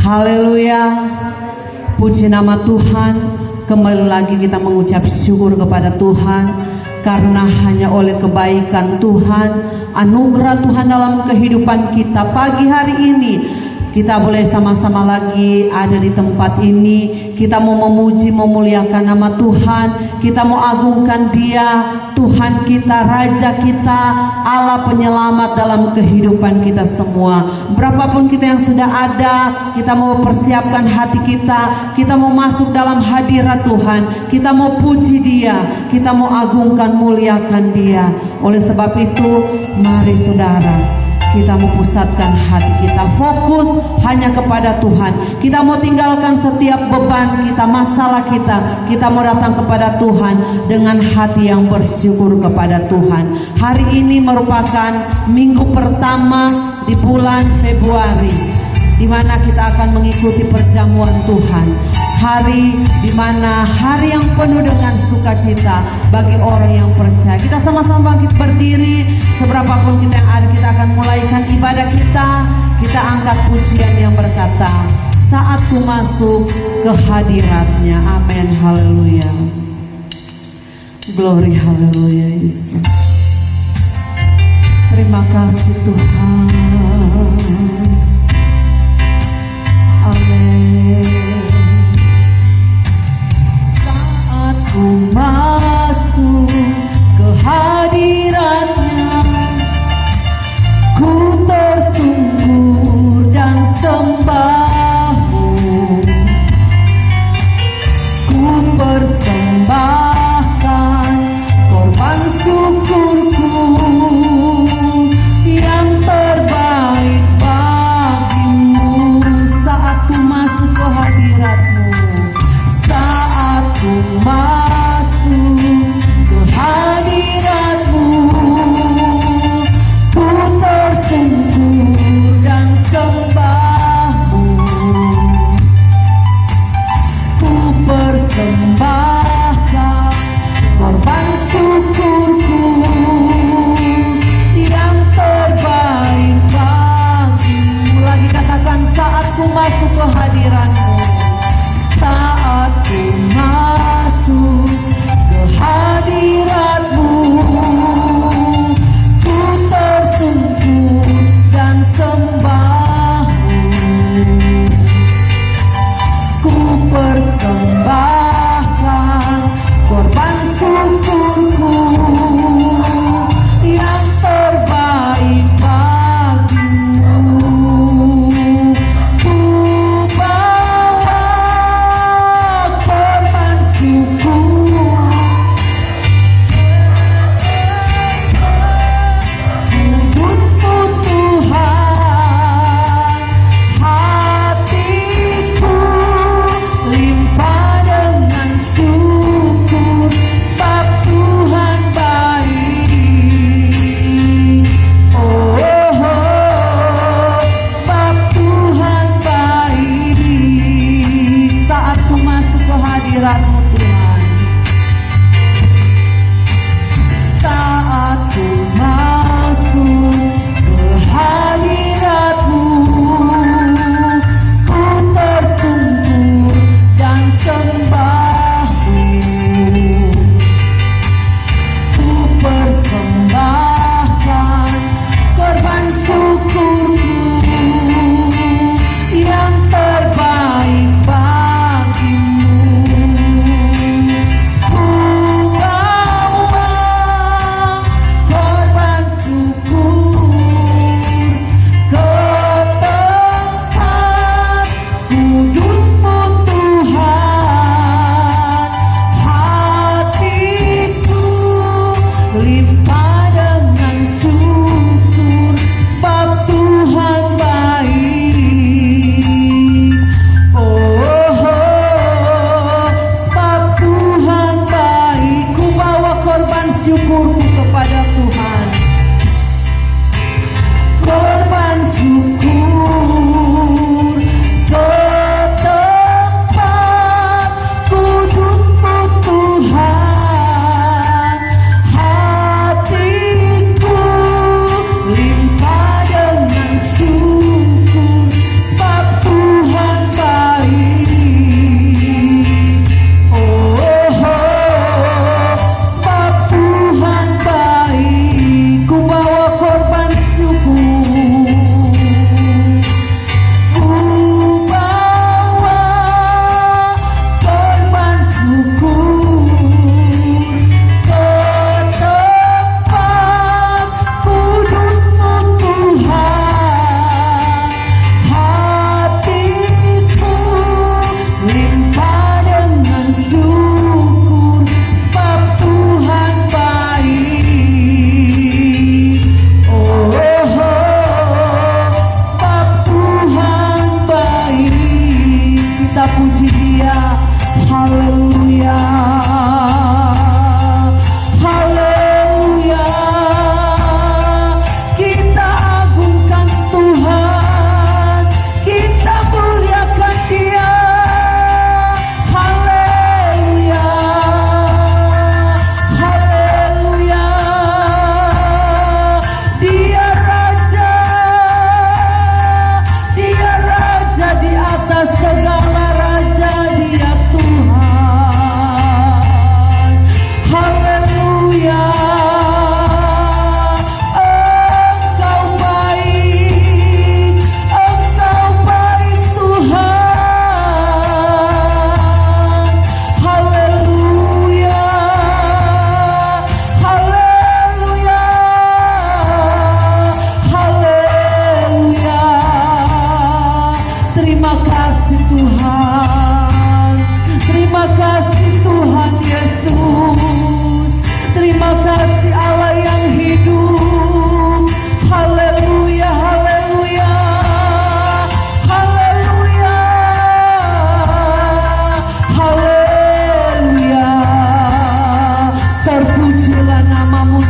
Haleluya. Puji nama Tuhan. Kembali lagi kita mengucap syukur kepada Tuhan, karena hanya oleh kebaikan Tuhan, anugerah Tuhan dalam kehidupan kita pagi hari ini, kita boleh sama-sama lagi ada di tempat ini. Kita mau memuji, memuliakan nama Tuhan. Kita mau agungkan Dia, Tuhan kita, Raja kita, Allah penyelamat dalam kehidupan kita semua. Berapapun kita yang sudah ada, kita mau persiapkan hati kita. Kita mau masuk dalam hadirat Tuhan. Kita mau puji Dia, kita mau agungkan, muliakan Dia. Oleh sebab itu, mari saudara, kita memusatkan hati kita, fokus hanya kepada Tuhan. Kita mau tinggalkan setiap beban kita, masalah kita. Kita mau datang kepada Tuhan dengan hati yang bersyukur kepada Tuhan. Hari ini merupakan minggu pertama di bulan Februari, di mana kita akan mengikuti perjamuan Tuhan. Hari di mana hari yang penuh dengan sukacita bagi orang yang percaya. Kita sama-sama bangkit berdiri. Seberapapun kita yang ada, kita akan mulaikan ibadah kita. Kita angkat pujian yang berkata, saat ku masuk ke hadiratnya. Amin, haleluya. Glory, haleluya Yesus. Terima kasih Tuhan. Amin. Ku masuk ke hadiratnya, ku tersungkur dan sembah-Mu, ku persembahkan korban syukurku yang terbaik bagimu. Saat ku masuk ke hadirat-Mu, saat ku masuk ke hadirat-Mu, ku tersungkur dan sembah-Mu, ku persembahkan korban syukurku yang terbaik bagimu. Lagi katakan, saat ku masuk ke hadirat-Mu, saat ku masuk ke hadirat-Mu, ku tersungkur dan sembah-Mu, ku persembahkan korban syukurku yang terbaik bagimu. Ku bawa korban syukur, kudus-Mu Tuhan, hatiku limpah dengan syukur, sebab Tuhan baik. Oh, sebab Tuhan baik. Saat ku masuk ke hadirat-Mu Tuhan, saat ku masuk ke hadirat-Mu, ku tersungkur dan sembah-Mu, ku persembahkan korban syukurku yang terbaik bagimu. Ku bawa korban syukur ke tempat kudus-Mu Tuhan, hatiku limpah dengan syukur, sebab Tuhan baik. Oh, sebab Tuhan baik. Ku bawa korban syukurku kepada Tuhan, korban syukur ke tempat kudus-Mu Tuhan, hatiku limpah dengan syukur, sebab Tuhan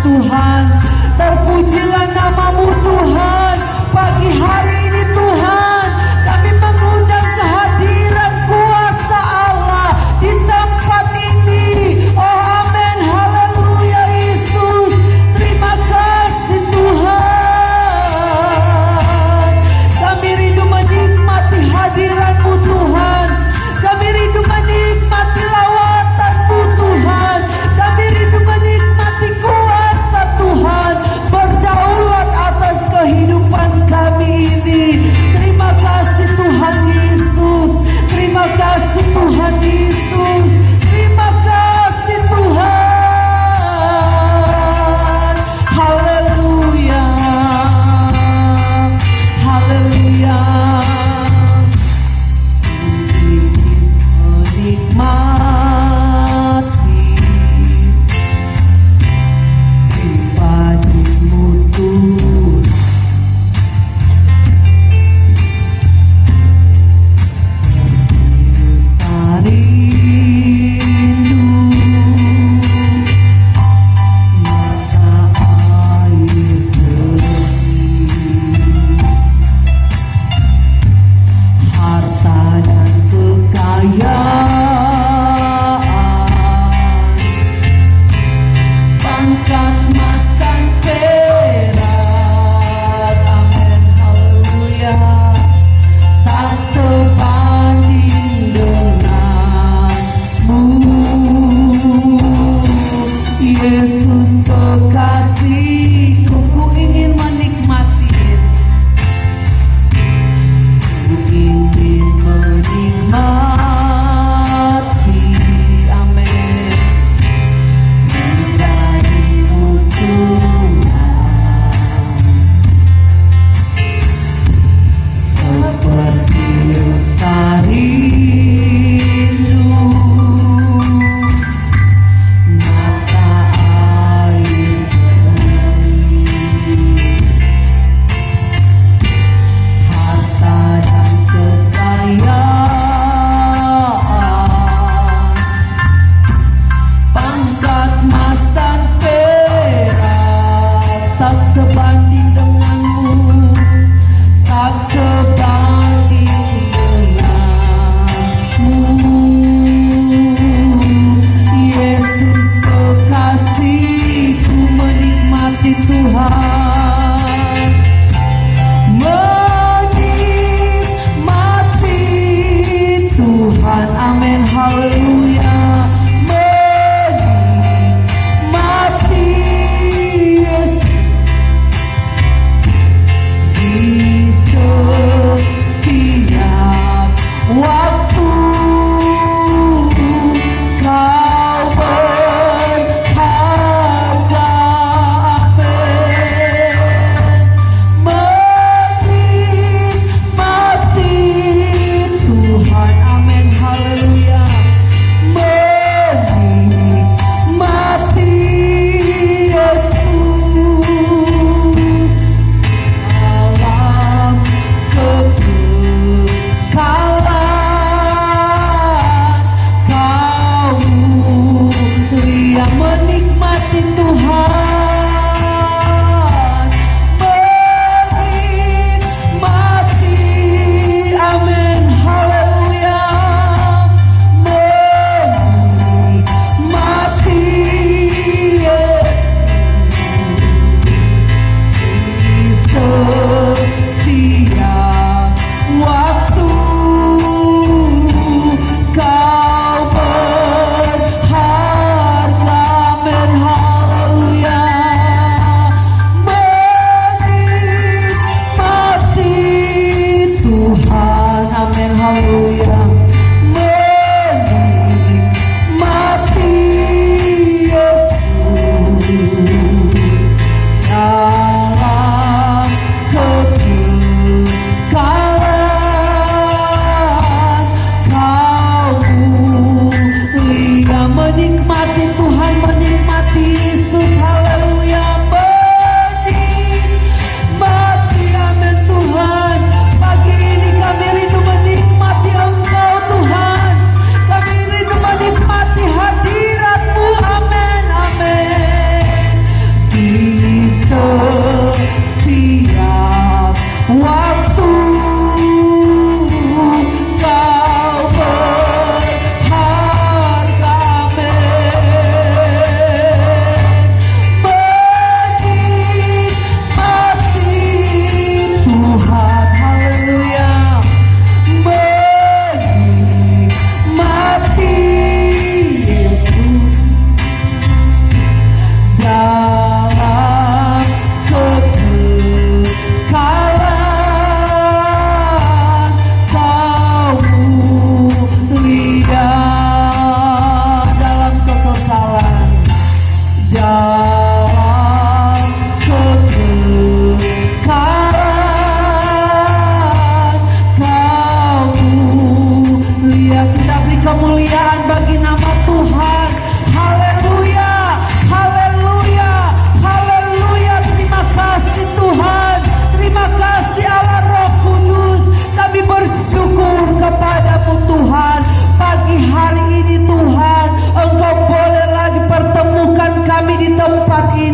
Tuhan. Terpujilah namamu Tuhan. Pagi hari ini Tuhan, kami mengundang kehadiran kuasa Allah di tempat ini. Oh amin, haleluya Yesus. Terima kasih Tuhan. Kami rindu menikmati hadirat-Mu Tuhan. Kami rindu menikmati lawatan-Mu Tuhan. Kami rindu menikmati kuasa Tuhan. Berdaulat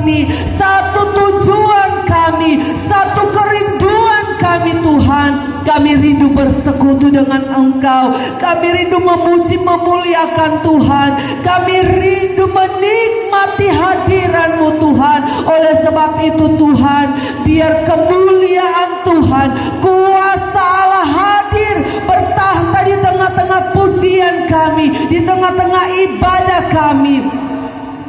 ini, satu tujuan kami, satu kerinduan kami Tuhan. Kami rindu bersekutu dengan Engkau. Kami rindu memuji memuliakan Tuhan. Kami rindu menikmati hadiran-Mu Tuhan. Oleh sebab itu Tuhan, biar kemuliaan Tuhan, kuasa Allah hadir bertahta di tengah-tengah pujian kami, di tengah-tengah ibadah kami.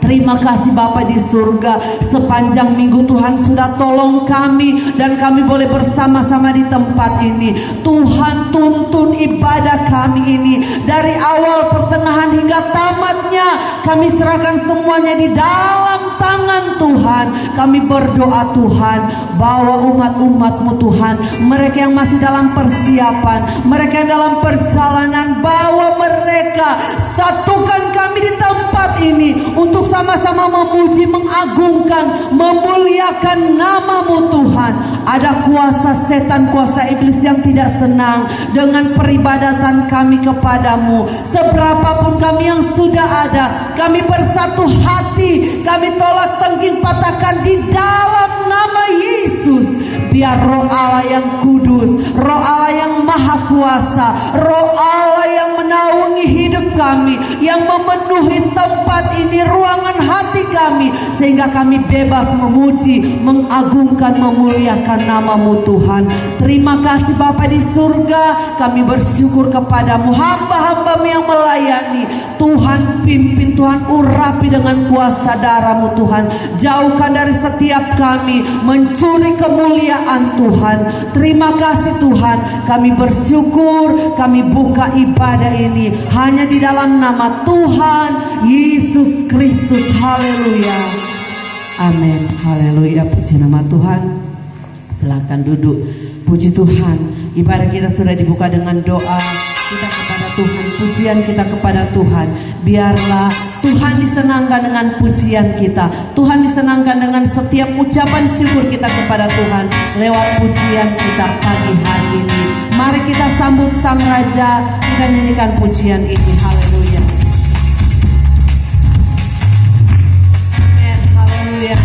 Terima kasih Bapa di surga, sepanjang minggu Tuhan sudah tolong kami dan kami boleh bersama-sama di tempat ini. Tuhan tuntun ibadah kami ini dari awal, pertengahan hingga tamatnya. Kami serahkan semuanya di dalam tangan Tuhan. Kami berdoa Tuhan, bawa umat-umat-Mu Tuhan, mereka yang masih dalam persiapan, mereka yang dalam perjalanan, bawa mereka, satukan kami di tempat ini untuk sama-sama memuji, mengagungkan, memuliakan nama-Mu Tuhan. Ada kuasa setan, kuasa iblis yang tidak senang dengan peribadatan kami kepadamu. Seberapapun kami yang sudah ada, kami bersatu hati, kami tolak tengking patahkan di dalam nama Yesus. Biar roh Allah yang kudus, roh Allah yang maha kuasa, roh Allah yang menaungi hidup kami, yang memenuhi tempat ini, ruangan hati kami, sehingga kami bebas memuji, mengagungkan, memuliakan nama-Mu Tuhan. Terima kasih Bapa di surga, kami bersyukur kepadamu, hamba-hamba-Mu yang melayani. Tuhan pimpin, Tuhan urapi dengan kuasa darah-Mu Tuhan. Jauhkan dari setiap kami mencuri kemuliaan Tuhan. Terima kasih Tuhan, kami bersyukur, kami buka ibadah ini hanya di dalam nama Tuhan Yesus Kristus. Haleluya, amin, haleluya. Puji nama Tuhan. Silakan duduk. Puji Tuhan, ibadah kita sudah dibuka dengan doa kita kepada Tuhan, pujian kita kepada Tuhan. Biarlah Tuhan disenangkan dengan pujian kita, Tuhan disenangkan dengan setiap ucapan syukur kita kepada Tuhan lewat pujian kita pagi hari ini. Mari kita sambut Sang Raja, kita nyanyikan pujian ini. Haleluya, amin, haleluya.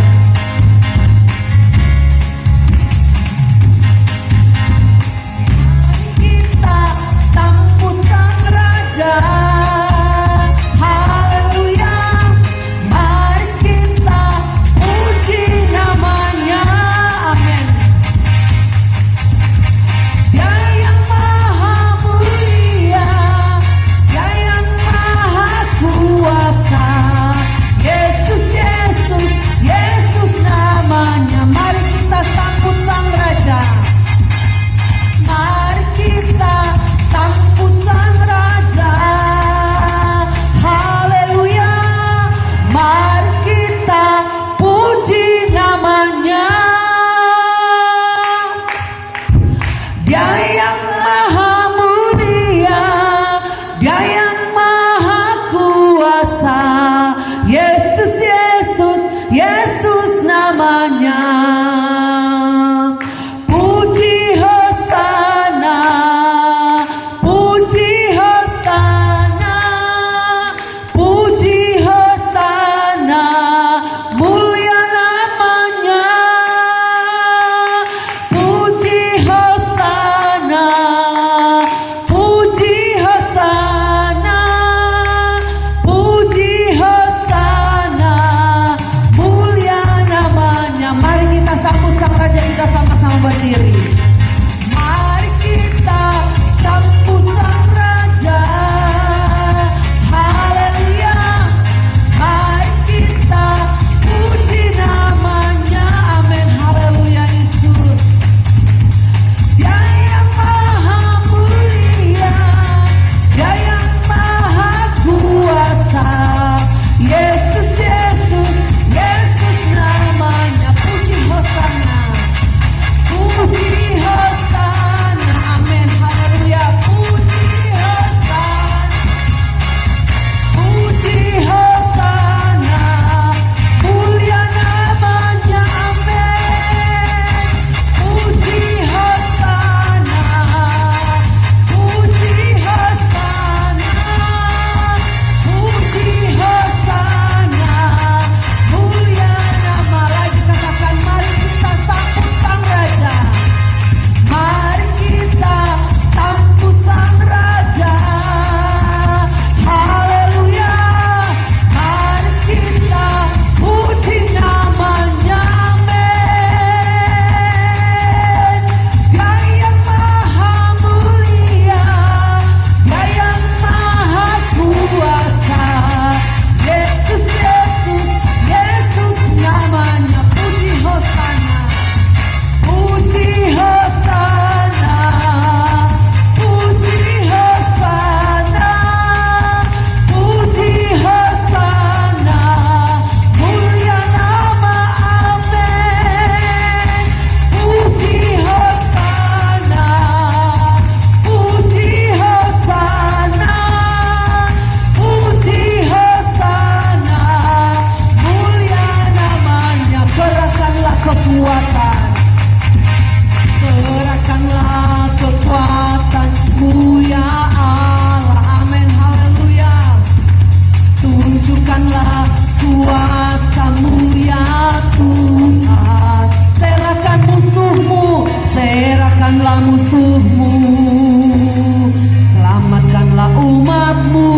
Mari kita kekuatan. Serahkanlah kekuatan-Mu ya Allah. Amin, haleluya. Tunjukkanlah kuasa-Mu ya Tuhan. Serahkan musuh-Mu, serahkanlah musuh-Mu. Selamatkanlah umat-Mu.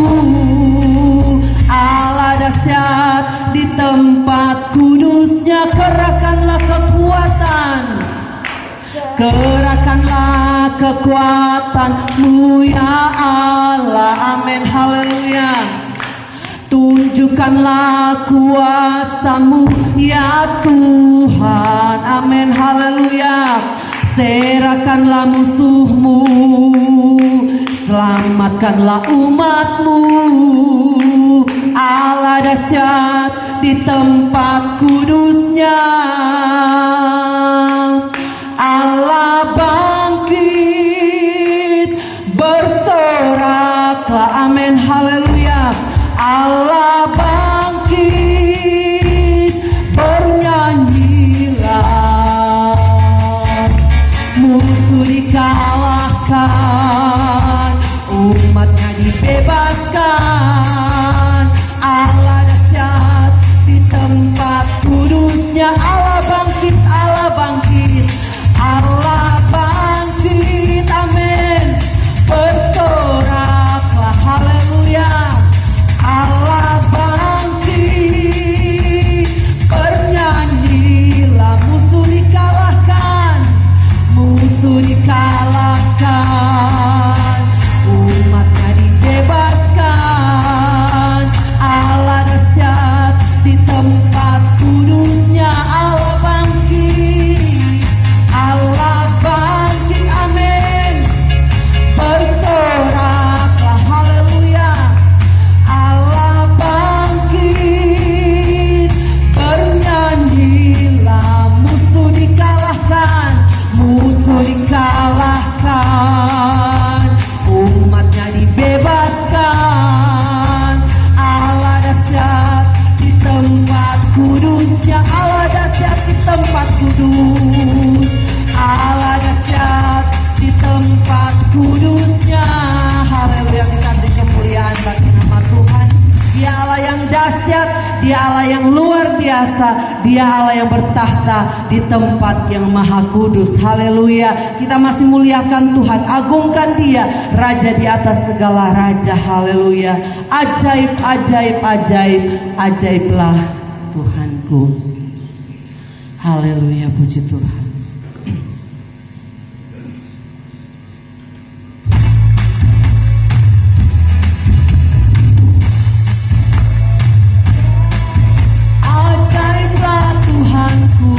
Allah dahsyat di tempat kudusnya. Kerahkanlah kekuatan, kerahkanlah kekuatan-Mu ya Allah. Amin, haleluya. Tunjukkanlah kuasa-Mu ya Tuhan. Amin, haleluya. Serahkanlah musuh-Mu, selamatkanlah umat-Mu. Allah dahsyat di tempat kudusnya. Allah bangkit, bersoraklah. Amin, haleluya. Allah bangkit, bernyanyilah. Musuh dikalahkan, umatnya dibebaskan. Allah dahsyat di tempat kudusnya. Allah bangkit, Allah bangkit, Allah bangkit. Amin, bersoraklah, haleluya. Allah bangkit, bernyanyilah. Musuh dikalahkan, musuh dikalahkan, umatnya dibebaskan. Allah dahsyat di tempat kudusnya. Allah bangkit, Allah bangkit. Amin, bersoraklah, haleluya. Allah bangkit, bernyanyilah. Musuh dikalahkan, musuh dikalahkan, umatnya dibebaskan. Allah dahsyat di tempat kudusnya. Allah dahsyat di tempat kudus. Allah dahsyat di tempat kudusnya. Haleluya, kita beri kemuliaan bagi nama Tuhan. Dia Allah yang dahsyat, Dia Allah yang luar biasa, Dia Allah yang bertahta di tempat yang maha kudus. Haleluya. Kita masih muliakan Tuhan, agungkan Dia, Raja di atas segala raja. Haleluya. Ajaib, ajaib, ajaib, ajaiblah Tuhanku. Haleluya, puji Tuhan. Ajaiblah Tuhanku,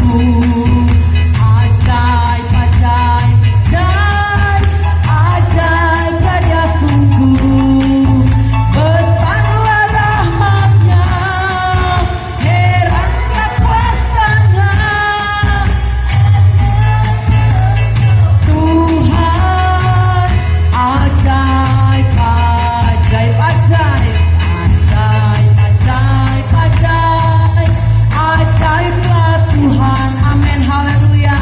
ajaib, ajaib, ajaib, ajaiblah Dia sungguh. Besarlah rahmat-Nya, heranlah kuasa-Nya. Tuhan, ajaib, ajaib, ajaib, ajaib, ajaib, ajaib, ajaiblah Tuhan. Amin, haleluya.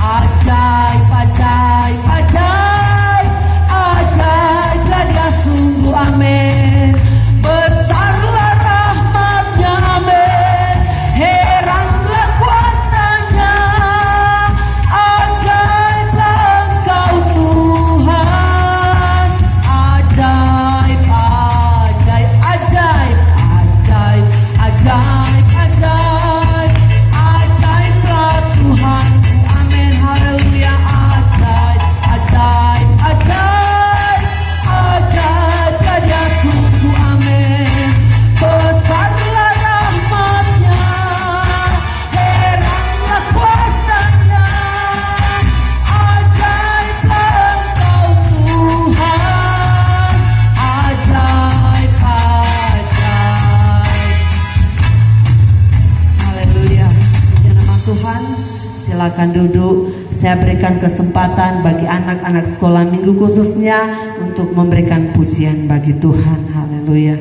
Ajaib, ajaib, ajaib, ajaiblah Dia sungguh. Amin. Besarlah rahmat-Nya, amin, heranlah kuasa-Nya. Ajaiblah Engkau Tuhan. Ajaib, ajaib, ajaib, ajaib, ajaib, ajaib, ajaiblah Tuhanku. Amin, haleluya. Ajaib, ajaib, ajaib, ajaiblah Dia sungguh. Amin. Besarlah rahmat-Nya, heranlah kuasa-Nya. Ajaiblah Engkau Tuhan. Ajaib, ajaib. Haleluya. Puji nama Tuhan. Silakan duduk. Saya berikan kesempatan bagi anak-anak sekolah minggu khususnya untuk memberikan pujian bagi Tuhan. Haleluya.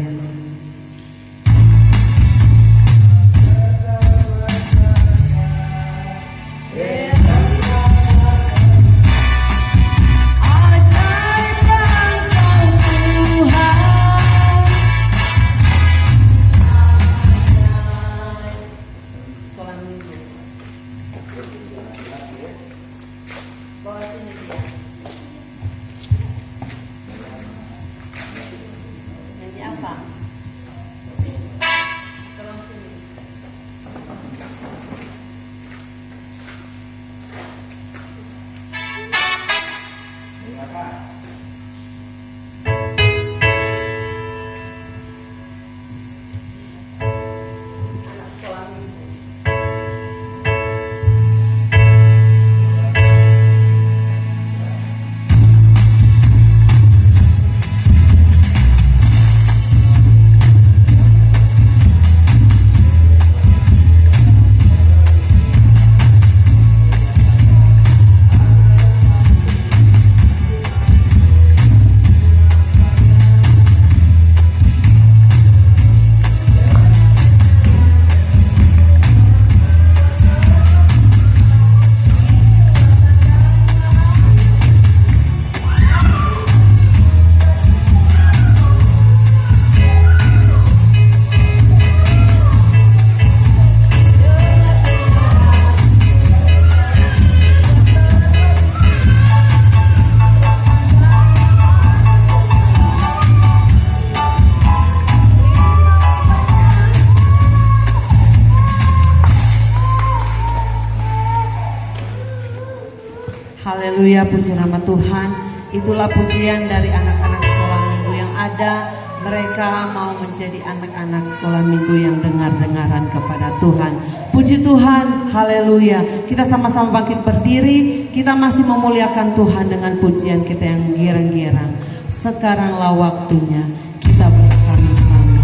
Haleluya, puji nama Tuhan. Itulah pujian dari anak-anak sekolah minggu yang ada. Mereka mau menjadi anak-anak sekolah minggu yang dengar-dengaran kepada Tuhan. Puji Tuhan, haleluya. Kita sama-sama bangkit berdiri. Kita masih memuliakan Tuhan dengan pujian kita yang girang-girang. Sekaranglah waktunya kita bersama-sama.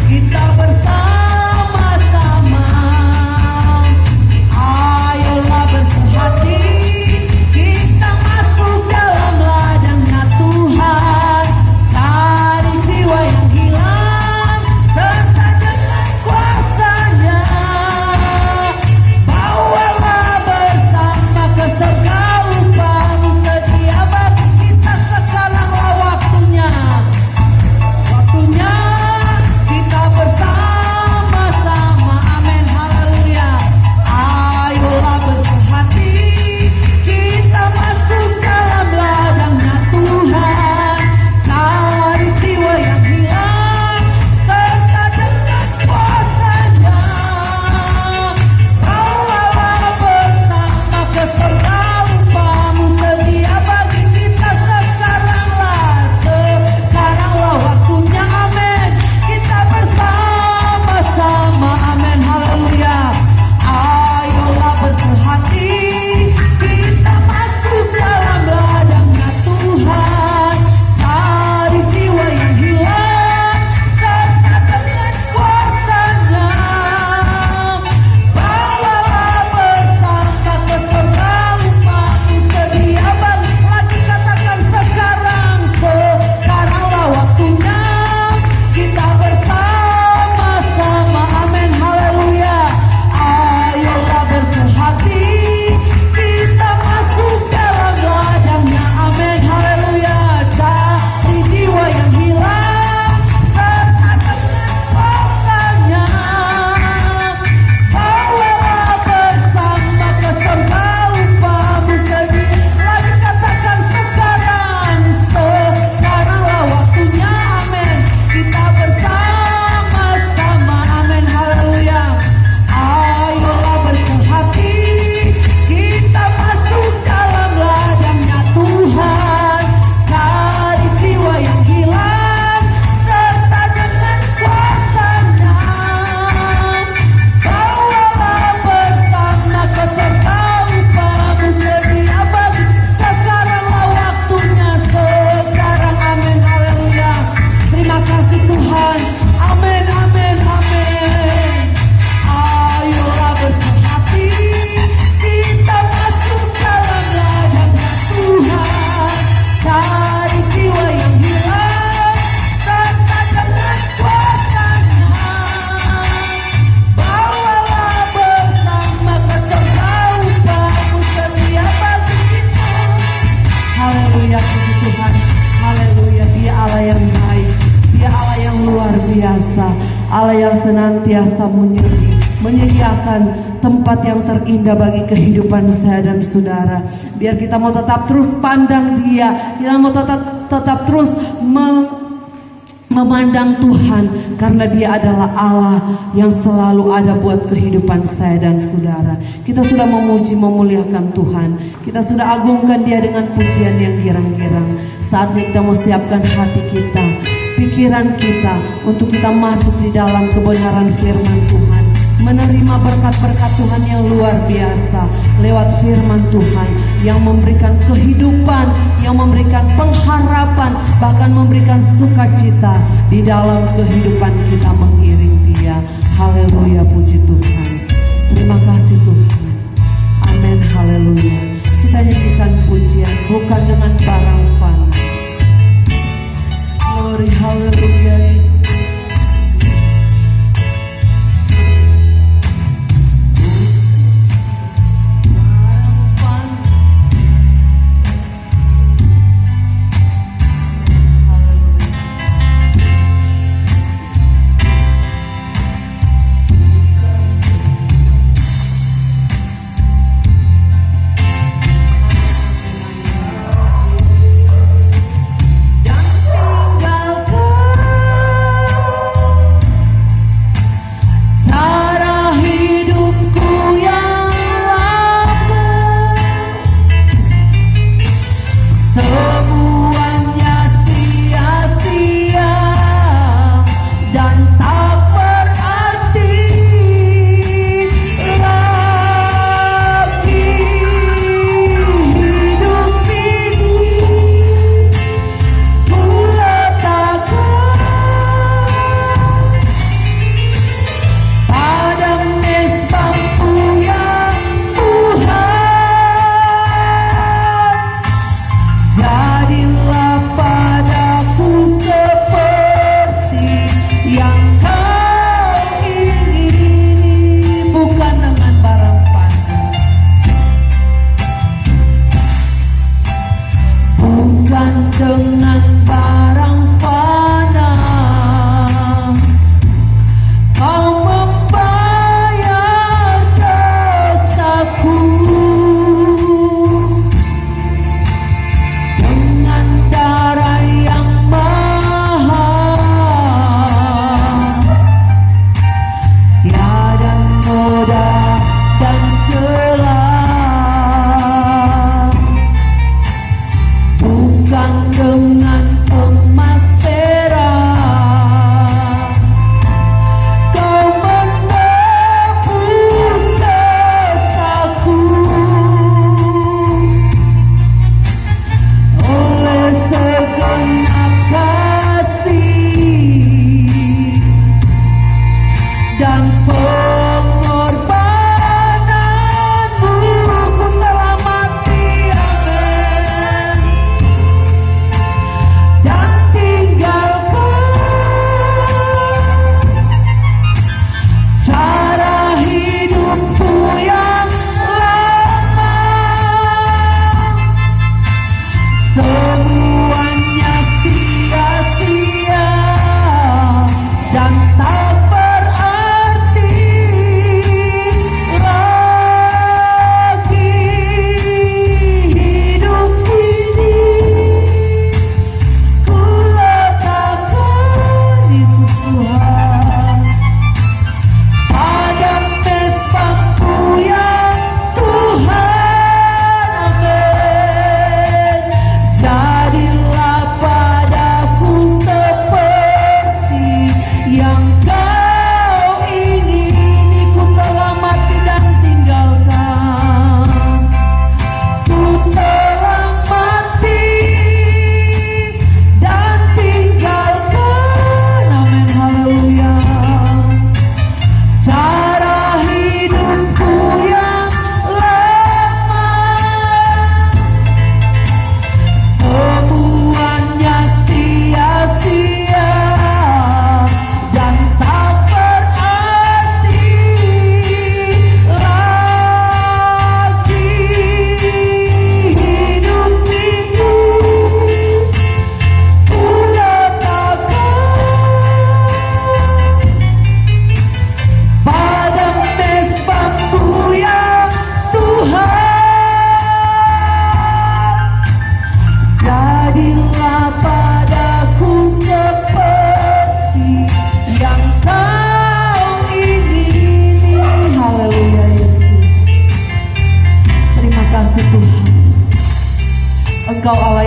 Kita bersama-sama. Ayolah bersehati. Kita masuk dalam ladangnya Tuhan. Cari jiwa yang hilang serta dengan kuasanya. Bawalah bersama ke surga upamu sedia bagi kita. Sekaranglah waktunya. Waktunya kita bersama-sama. Amin, haleluya. Ayolah bersehati. Kita masuk dalam ladangnya Tuhan. Cari jiwa yang hilang serta dengan kuasanya. Bawalah bersama ke surga upamu sedia bagi kita. Sekaranglah waktunya. Amin. Kita bersama-sama. Amin, haleluya. Ayolah bersehati. Kita masuk dalam ladangnya Tuhan. Cari jiwa yang hilang serta dengan kuasanya. Bawalah bersama ke surga upamu sedia bagi. Lagi katakan sekaranglah waktunya. Kita bersama-sama. Amin, haleluya. Ayolah bersehati. Kita masuk dalam ladangnya. Amin, haleluya. Cari jiwa yang hilang serta dengan kuasanya. Bawalah bersama ke surga upamu sedia. Lagi katakan sekaranglah waktunya. Amin. Kita bersama-sama. Amin, haleluya. Ayolah bersehati. Kita masuk dalam ladangnya Tuhan. Cari jiwa yang hilang serta dengan kuasanya. Bawalah bersama ke surga upamu sedia bagi. Sekaranglah waktunya. Sekarang, amin, haleluya. Terima kasih Tuhan. Amin, amin, amin. Ayolah bersehati. Kita masuk dalam ladangnya Tuhan. Cari jiwa yang hilang serta dengan kuasanya. Bawalah bersama ke surga upamu sedia bagi kita. Haleluya, puji Tuhan. Haleluya, Dia Allah yang baik. Dia Allah yang luar biasa. Allah yang senantiasa menyediakan tempat yang terindah bagi kehidupan saya dan saudara. Biar kita mau tetap terus pandang Dia. Kita mau tetap terus memandang Tuhan, karena Dia adalah Allah yang selalu ada buat kehidupan saya dan saudara. Kita sudah memuji memuliakan Tuhan, kita sudah agungkan Dia dengan pujian yang girang-girang. Saatnya kita mau siapkan hati kita, pikiran kita, untuk kita masuk di dalam kebenaran firman Tuhan, menerima berkat-berkat Tuhan yang luar biasa lewat firman Tuhan yang memberikan kehidupan, yang memberikan pengharapan, bahkan memberikan sukacita di dalam kehidupan kita mengiring Dia. Haleluya, puji Tuhan. Terima kasih Tuhan. Amin, haleluya. Kita nyanyikan pujian bukan dengan barang fana. Glory, haleluya.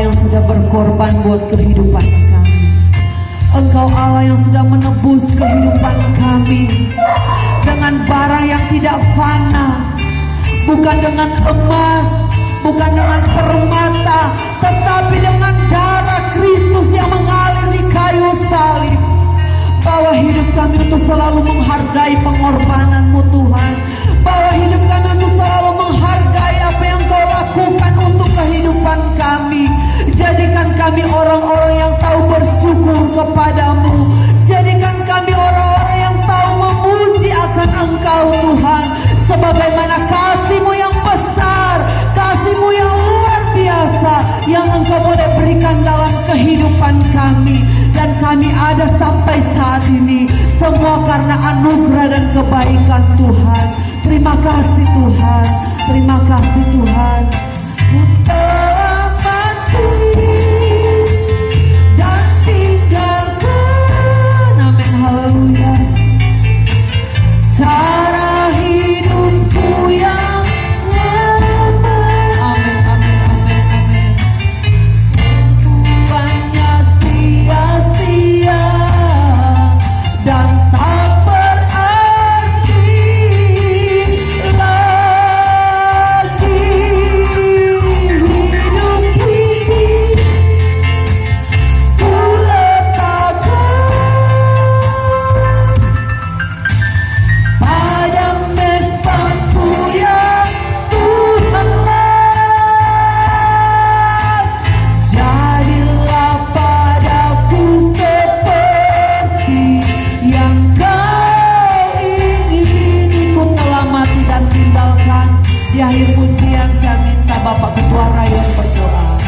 Allah yang sudah berkorban buat kehidupan kami. Engkau Allah yang sudah menebus kehidupan kami dengan barang yang tidak fana, bukan dengan emas, bukan dengan permata, tetapi dengan darah Kristus yang mengalir di kayu salib. Bawa hidup kami untuk selalu menghargai pengorbanan-Mu Tuhan. Bawa hidup kami untuk selalu menghargai apa yang Kau lakukan untuk kehidupan kami. Jadikan kami orang-orang yang tahu bersyukur kepada-Mu. Jadikan kami orang-orang yang tahu memuji akan Engkau Tuhan. Sebagaimana kasih-Mu yang besar, kasih-Mu yang luar biasa, yang Engkau boleh berikan dalam kehidupan kami. Dan kami ada sampai saat ini, semua karena anugerah dan kebaikan Tuhan. Terima kasih Tuhan, terima kasih Tuhan. Ku telah mati dan tinggalkan, amin, haleluya, cara hidupku yang lama, amin, amin, amin, amin. Semuanya sia-sia dan tak berarti lagi. Hidup ini ku letakkan pada mezbahmu yang Tuhan. Jadilah padaku seperti yang Kau ingini. Ku telah mati dan tinggalkan. Di akhir pujian saya minta Bapak Ketua Rayon berdoa.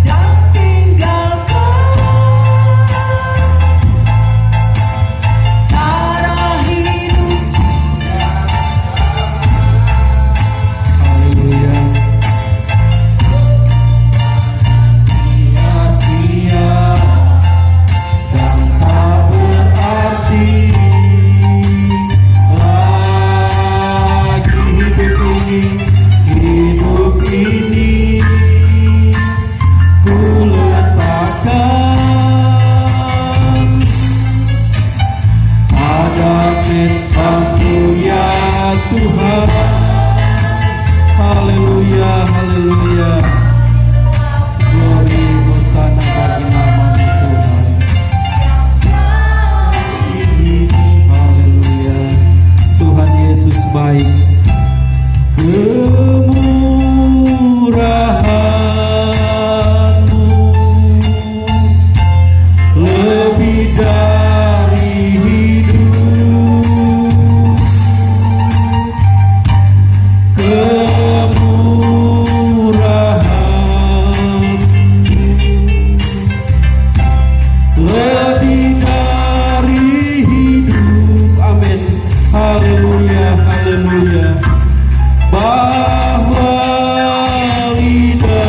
Dan tinggalkan cara hidup. Haleluya. Sia-sia dan tak berarti lagi hidup ini ku letakkan pada mezbah-Mu ya Tuhan. Haleluya, haleluya. Glory, hosana bagi nama-Mu Tuhan. Haleluya. Tuhan Yesus baik. Kemurahan-Mu lebih dari hidup. Kemurahan-Mu lebih dari hidup. Amin. Haleluya, haleluya. Bahwa lidahku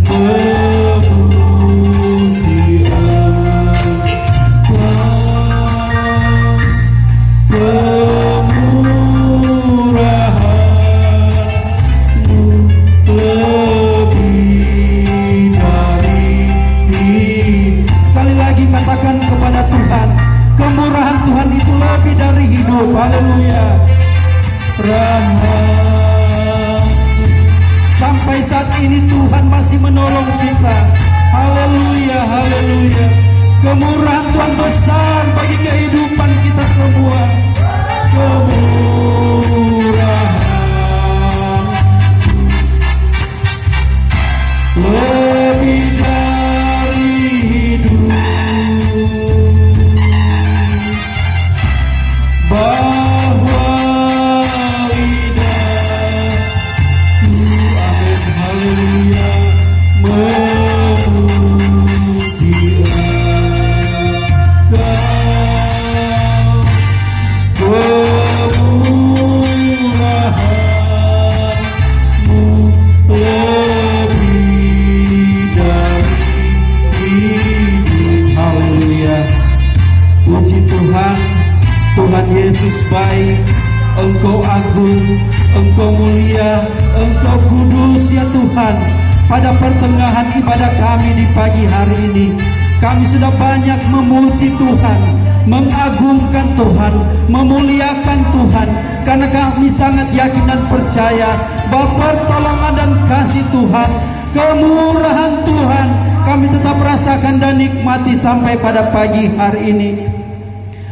memuji Engkau, kemurahan-Mu lebih dari hidup. Sekali lagi katakan kepada Tuhan, kemurahan Tuhan itu lebih dari hidup. Haleluya. Sampai saat ini Tuhan masih menolong kita. Haleluya, haleluya. Kemurahan Tuhan besar bagi kehidupan kita semua. Kemurahan lebih dari hidup. Bahwa lidahku, amin, haleluya, memuji Engkau, kemurahan-Mu lebih Engkau agung, Engkau mulia, Engkau kudus ya Tuhan. Pada pertengahan ibadah kami di pagi hari ini, kami sudah banyak memuji Tuhan, mengagungkan Tuhan, memuliakan Tuhan, karena kami sangat yakin dan percaya bahwa pertolongan dan kasih Tuhan, kemurahan Tuhan kami tetap rasakan dan nikmati sampai pada pagi hari ini.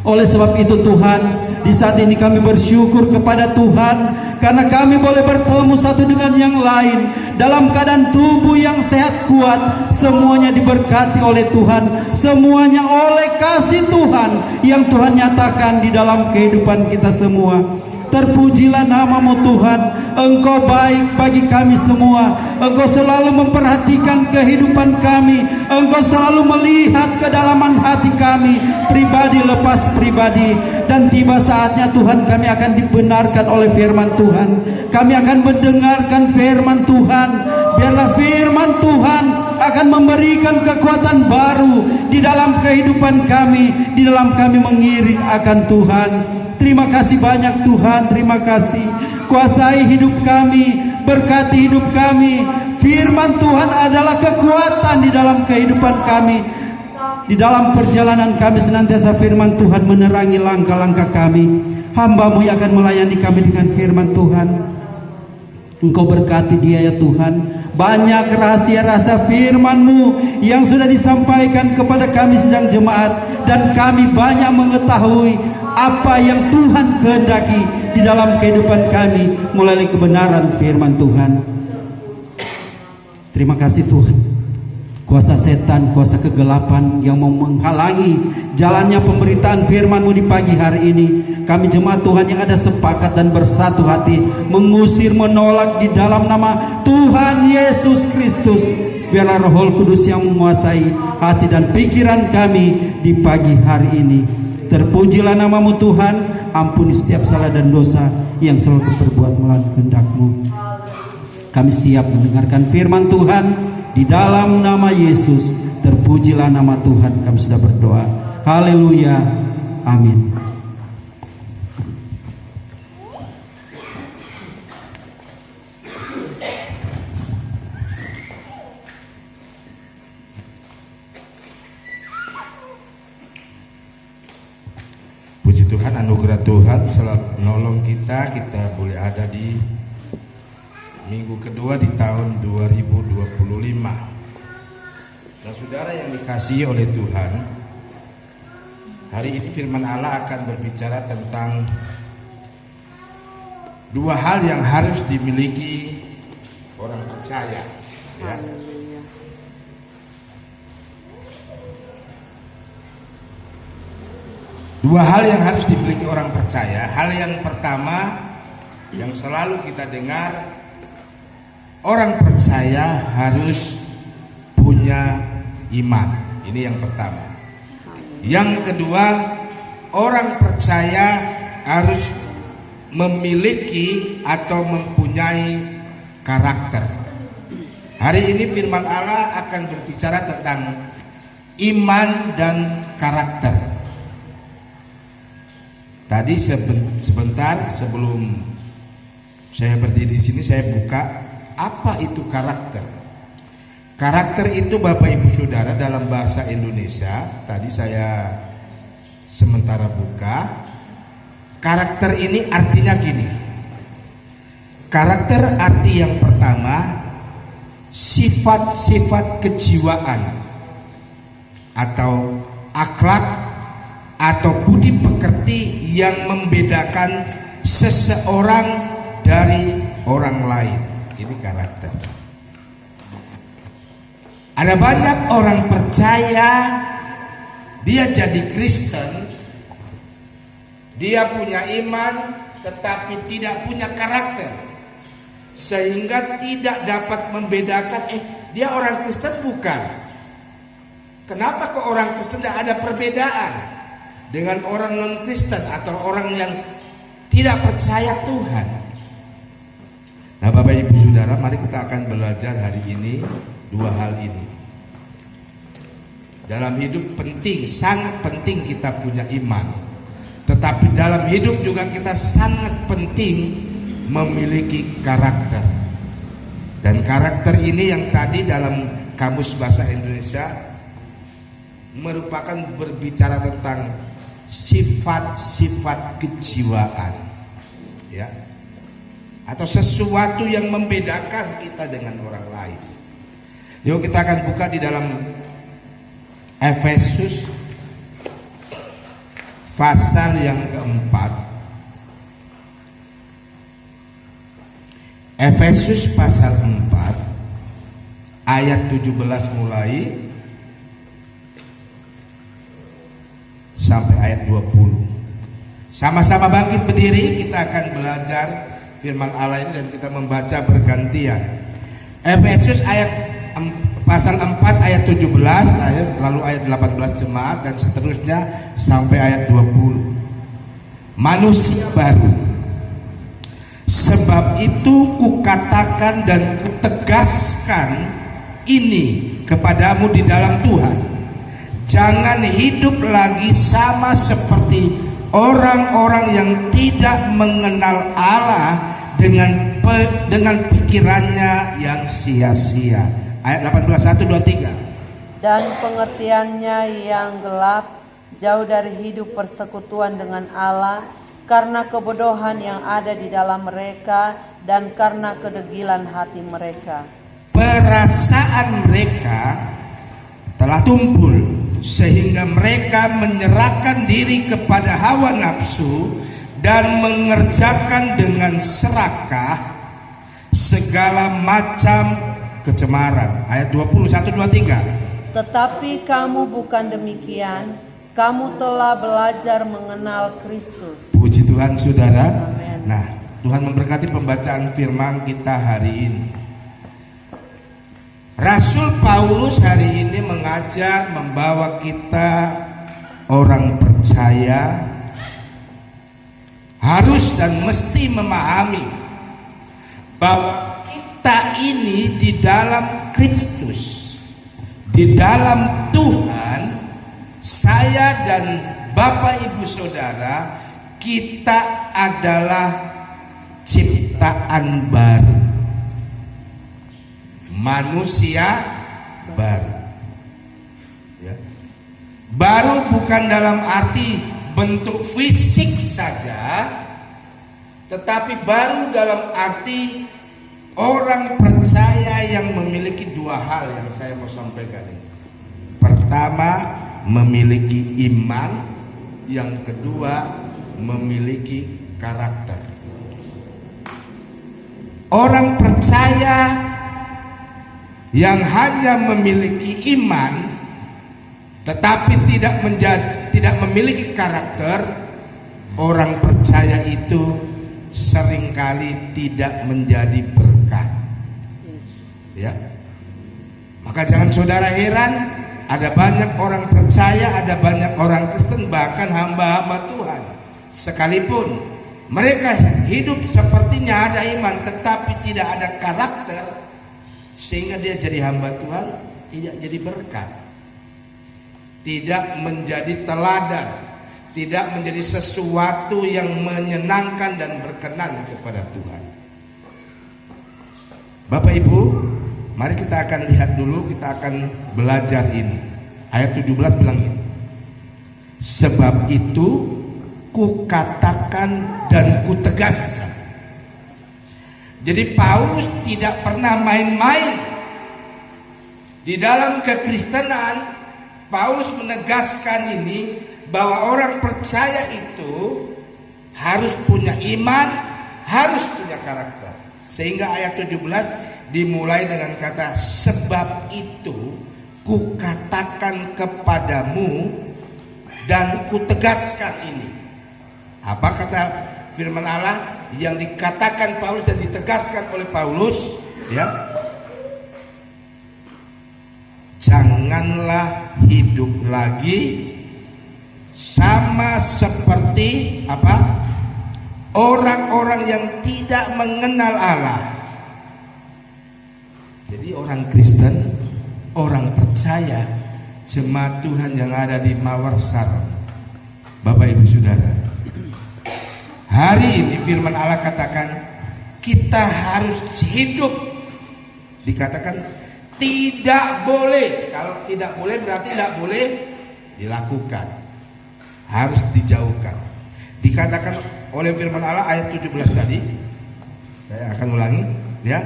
Oleh sebab itu Tuhan, di saat ini kami bersyukur kepada Tuhan karena kami boleh bertemu satu dengan yang lain dalam keadaan tubuh yang sehat kuat. Semuanya diberkati oleh Tuhan, semuanya oleh kasih Tuhan yang Tuhan nyatakan di dalam kehidupan kita semua. Terpujilah namamu Tuhan, Engkau baik bagi kami semua. Engkau selalu memperhatikan kehidupan kami, Engkau selalu melihat kedalaman hati kami, pribadi lepas pribadi. Dan tiba saatnya Tuhan, kami akan dibenarkan oleh firman Tuhan. Kami akan mendengarkan firman Tuhan. Biarlah firman Tuhan akan memberikan kekuatan baru di dalam kehidupan kami, di dalam kami mengiring akan Tuhan. Terima kasih banyak Tuhan, terima kasih. Kuasai hidup kami, berkati hidup kami. Firman Tuhan adalah kekuatan di dalam kehidupan kami. Di dalam perjalanan kami senantiasa firman Tuhan menerangi langkah-langkah kami. Hamba-Mu yang akan melayani kami dengan firman Tuhan. Engkau berkati dia ya Tuhan. Banyak rahasia-rahasia firman-Mu yang sudah disampaikan kepada kami sedang jemaat, dan kami banyak mengetahui apa yang Tuhan kehendaki di dalam kehidupan kami melalui kebenaran firman Tuhan. Terima kasih Tuhan. Kuasa setan, kuasa kegelapan yang mau menghalangi jalannya pemberitaan firman-Mu di pagi hari ini, kami jemaat Tuhan yang ada sepakat dan bersatu hati mengusir, menolak di dalam nama Tuhan Yesus Kristus. Biarlah Roh Kudus yang menguasai hati dan pikiran kami di pagi hari ini. Terpujilah namamu Tuhan. Ampuni setiap salah dan dosa yang selalu berbuat melawan kehendak-Mu. Kami siap mendengarkan firman Tuhan di dalam nama Yesus. Terpujilah nama Tuhan. Kami sudah berdoa. Haleluya. Amin. Puji Tuhan, anugerah Tuhan selalu menolong kita boleh ada di minggu kedua di tahun 2025. Dan saudara yang dikasihi oleh Tuhan, hari ini firman Allah akan berbicara tentang dua hal yang harus dimiliki orang percaya, ya. Dua hal yang harus dimiliki orang percaya. Hal yang pertama yang selalu kita dengar, orang percaya harus punya iman. Ini yang pertama. Yang kedua, orang percaya harus memiliki atau mempunyai karakter. Hari ini firman Allah akan berbicara tentang iman dan karakter. Tadi sebentar sebelum saya berdiri di sini, saya buka apa itu karakter. Karakter itu Bapak Ibu Saudara dalam bahasa Indonesia, tadi saya sementara buka. Karakter ini artinya gini. Karakter arti yang pertama, sifat-sifat kejiwaan atau akhlak atau budi pekerti yang membedakan seseorang dari orang lain. Ini karakter. Ada banyak orang percaya, dia jadi Kristen, dia punya iman tetapi tidak punya karakter, sehingga tidak dapat membedakan dia orang Kristen bukan. Kenapa kok orang Kristen tidak ada perbedaan dengan orang non-Kristen atau orang yang tidak percaya Tuhan? Nah Bapak Ibu Saudara, mari kita akan belajar hari ini dua hal ini. Dalam hidup penting, sangat penting kita punya iman. Tetapi dalam hidup juga kita sangat penting memiliki karakter. Dan karakter ini yang tadi dalam Kamus Bahasa Indonesia merupakan berbicara tentang sifat-sifat kejiwaan, ya, atau sesuatu yang membedakan kita dengan orang lain. Yuk kita akan buka di dalam Efesus pasal yang keempat. Efesus pasal 4 ayat 17 mulai sampai ayat 20. Sama-sama bangkit berdiri, kita akan belajar firman Allah ini dan kita membaca bergantian. Efesus pasal 4 ayat 17, lalu ayat 18 jemaat dan seterusnya sampai ayat 20. Manusia baru. Sebab itu kukatakan dan kutegaskan ini kepadamu di dalam Tuhan. Jangan hidup lagi sama seperti orang-orang yang tidak mengenal Allah dengan pikirannya yang sia-sia. Ayat 18, 1, 2, 3. Dan pengertiannya yang gelap, jauh dari hidup persekutuan dengan Allah, karena kebodohan yang ada di dalam mereka dan karena kedegilan hati mereka. Perasaan mereka telah tumpul sehingga mereka menyerahkan diri kepada hawa nafsu dan mengerjakan dengan serakah segala macam kecemaran. Ayat 21, 23. Tetapi kamu bukan demikian, kamu telah belajar mengenal Kristus. Puji Tuhan saudara. Amen. Nah, Tuhan memberkati pembacaan firman kita hari ini. Rasul Paulus hari ini mengajar, membawa kita orang percaya harus dan mesti memahami bahwa kita ini di dalam Kristus, di dalam Tuhan. Saya dan Bapak Ibu Saudara, kita adalah ciptaan baru, manusia baru, ya. Baru bukan dalam arti bentuk fisik saja, tetapi baru dalam arti orang percaya yang memiliki dua hal yang saya mau sampaikan ini. Pertama, memiliki iman, yang kedua memiliki karakter. Orang percaya yang hanya memiliki iman tetapi tidak memiliki karakter, orang percaya itu seringkali tidak menjadi berkat. Ya. Maka jangan saudara heran, ada banyak orang percaya, ada banyak orang Kristen, bahkan hamba-hamba Tuhan sekalipun mereka hidup sepertinya ada iman tetapi tidak ada karakter, sehingga dia jadi hamba Tuhan, tidak jadi berkat, tidak menjadi teladan, tidak menjadi sesuatu yang menyenangkan dan berkenan kepada Tuhan. Bapak Ibu, mari kita akan lihat dulu, kita akan belajar ini. Ayat 17 bilang ini. Sebab itu kukatakan dan kutegaskan. Jadi Paulus tidak pernah main-main. Di dalam kekristenan, Paulus menegaskan ini bahwa orang percaya itu harus punya iman, harus punya karakter. Sehingga ayat 17 dimulai dengan kata sebab itu kukatakan kepadamu dan kutegaskan ini. Apa kata firman Allah yang dikatakan Paulus dan ditegaskan oleh Paulus? Ya, janganlah hidup lagi sama seperti apa? Orang-orang yang tidak mengenal Allah. Jadi orang Kristen, orang percaya, jemaat Tuhan yang ada di Mawar Saron, Bapak Ibu Saudara, Hari ini firman Allah katakan kita harus hidup. Dikatakan tidak boleh. Kalau tidak boleh berarti tidak boleh dilakukan. Harus dijauhkan. Dikatakan oleh firman Allah ayat 17 tadi. Saya akan ulangi, ya.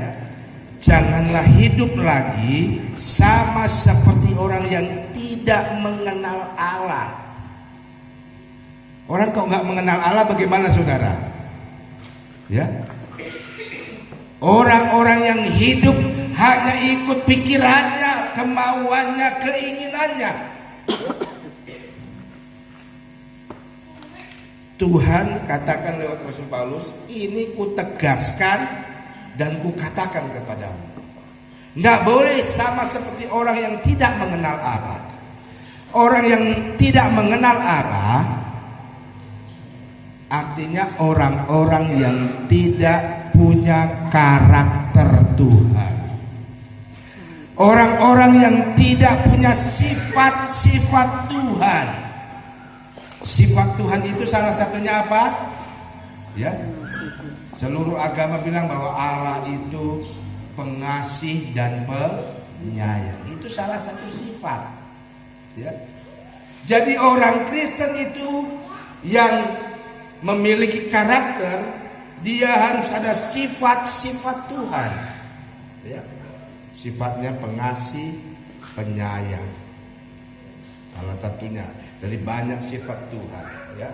Janganlah hidup lagi sama seperti orang yang tidak mengenal Allah. Orang kok nggak mengenal Allah bagaimana saudara? Ya. Orang-orang yang hidup hanya ikut pikirannya, kemauannya, keinginannya. Tuhan katakan lewat Rasul Paulus, ini ku tegaskan dan ku katakan kepadamu. Tidak boleh sama seperti orang yang tidak mengenal Allah. Orang yang tidak mengenal Allah artinya orang-orang yang tidak punya karakter Tuhan. Orang-orang yang tidak punya sifat-sifat Tuhan. Sifat Tuhan itu salah satunya apa? Ya. Seluruh agama bilang bahwa Allah itu pengasih dan penyayang. Itu salah satu sifat. Ya. Jadi orang Kristen itu yang memiliki karakter, dia harus ada sifat-sifat Tuhan. Ya. Sifatnya pengasih, penyayang. Salah satunya dari banyak sifat Tuhan. Ya.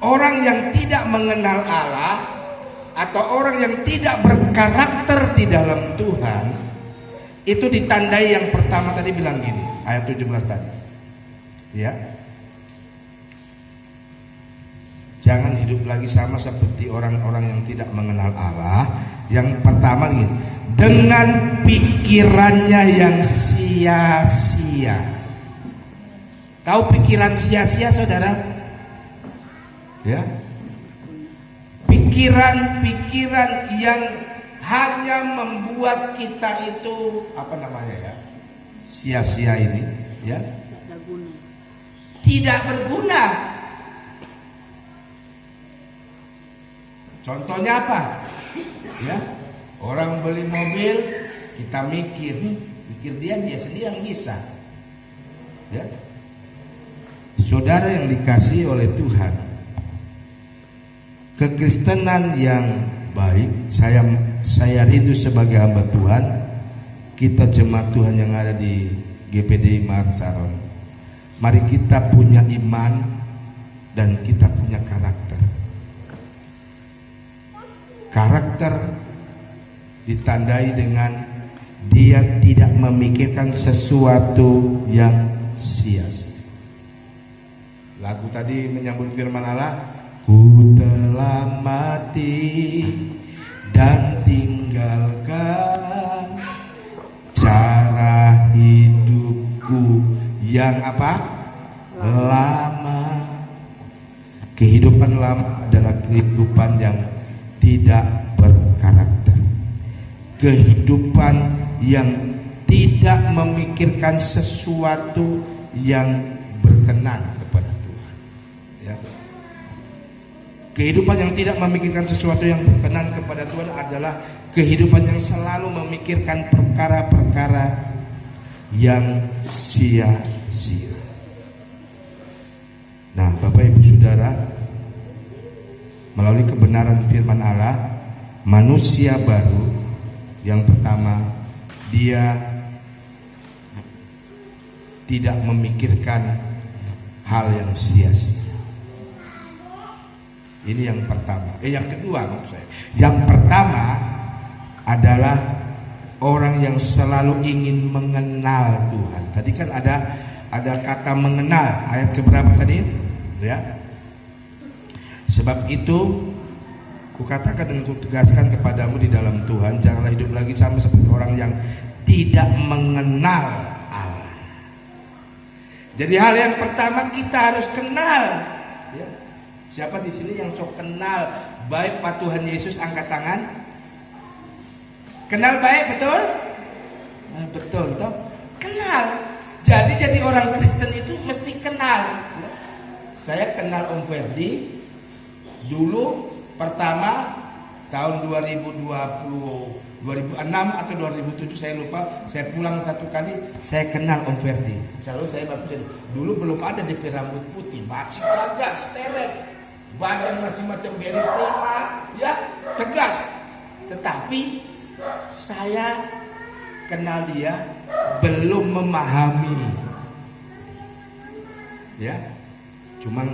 Orang yang tidak mengenal Allah atau orang yang tidak berkarakter di dalam Tuhan itu ditandai yang pertama tadi bilang gini, ayat 17 tadi. Ya. Jangan hidup lagi sama seperti orang-orang yang tidak mengenal Allah. Yang pertama gini, dengan pikirannya yang sia-sia. Tahu pikiran sia-sia saudara? Ya. Pikiran-pikiran yang hanya membuat kita itu apa namanya ya? Sia-sia ini, ya. Tidak berguna. Contohnya apa? Ya. Orang beli mobil, kita mikir dia sendiri yang bisa. Ya. Saudara yang dikasihi oleh Tuhan, kekristenan yang baik, saya rindu sebagai hamba Tuhan, kita jemaat Tuhan yang ada di GPD Marsaron, mari kita punya iman dan kita punya karakter. Karakter ditandai dengan dia tidak memikirkan sesuatu yang sia-sia. Lagu tadi menyambut firman Allah, ku telah mati dan tinggalkan cara hidupku yang apa? Lama. Kehidupan lama adalah kehidupan yang tidak berkarakter. Kehidupan yang tidak memikirkan sesuatu yang berkenan kepada Tuhan. Ya. Kehidupan yang tidak memikirkan sesuatu yang berkenan kepada Tuhan adalah kehidupan yang selalu memikirkan perkara-perkara yang sia-sia. Nah, Bapak Ibu Saudara, melalui kebenaran firman Allah, manusia baru yang pertama, dia tidak memikirkan hal yang sia-sia. Ini yang pertama. Yang kedua maksud saya. Yang pertama adalah orang yang selalu ingin mengenal Tuhan. Tadi kan ada kata mengenal. Ayat keberapa tadi? Ya. Sebab itu kukatakan dan kutegaskan kepadamu di dalam Tuhan, janganlah hidup lagi sama seperti orang yang tidak mengenal Allah. Jadi hal yang pertama kita harus kenal. Ya. Siapa di sini yang sok kenal baik Pak Tuhan Yesus? Angkat tangan. Kenal baik, betul? Nah, betul, toh? Kenal. Jadi orang Kristen itu mesti kenal. Saya kenal Om Ferdi, Dulu pertama tahun 2006 atau 2007 saya lupa, saya pulang satu kali, saya kenal Om Ferdi. Selalu saya bagusin. Dulu belum ada DP rambut putih, masih gagah, sterek, badan masih macam Berry Prima, ya tegas. Tetapi saya kenal dia belum memahami, ya. Cuman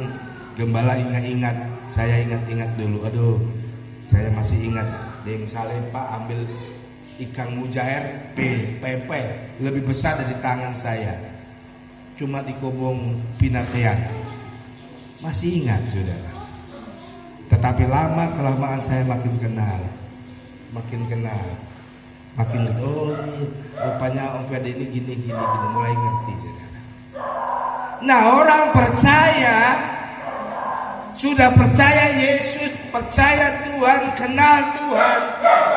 gembala ingat-ingat, saya ingat-ingat dulu. Aduh, saya masih ingat Deng Salempa ambil ikan mujair PP lebih besar dari tangan saya, cuma di Kobong Pinatean. Masih ingat saudara. Tetapi lama kelamaan saya makin kenal, oh ini rupanya Om Ferdi ini gini, mulai ngerti saudara. Nah, orang percaya, sudah percaya Yesus, percaya Tuhan, kenal Tuhan,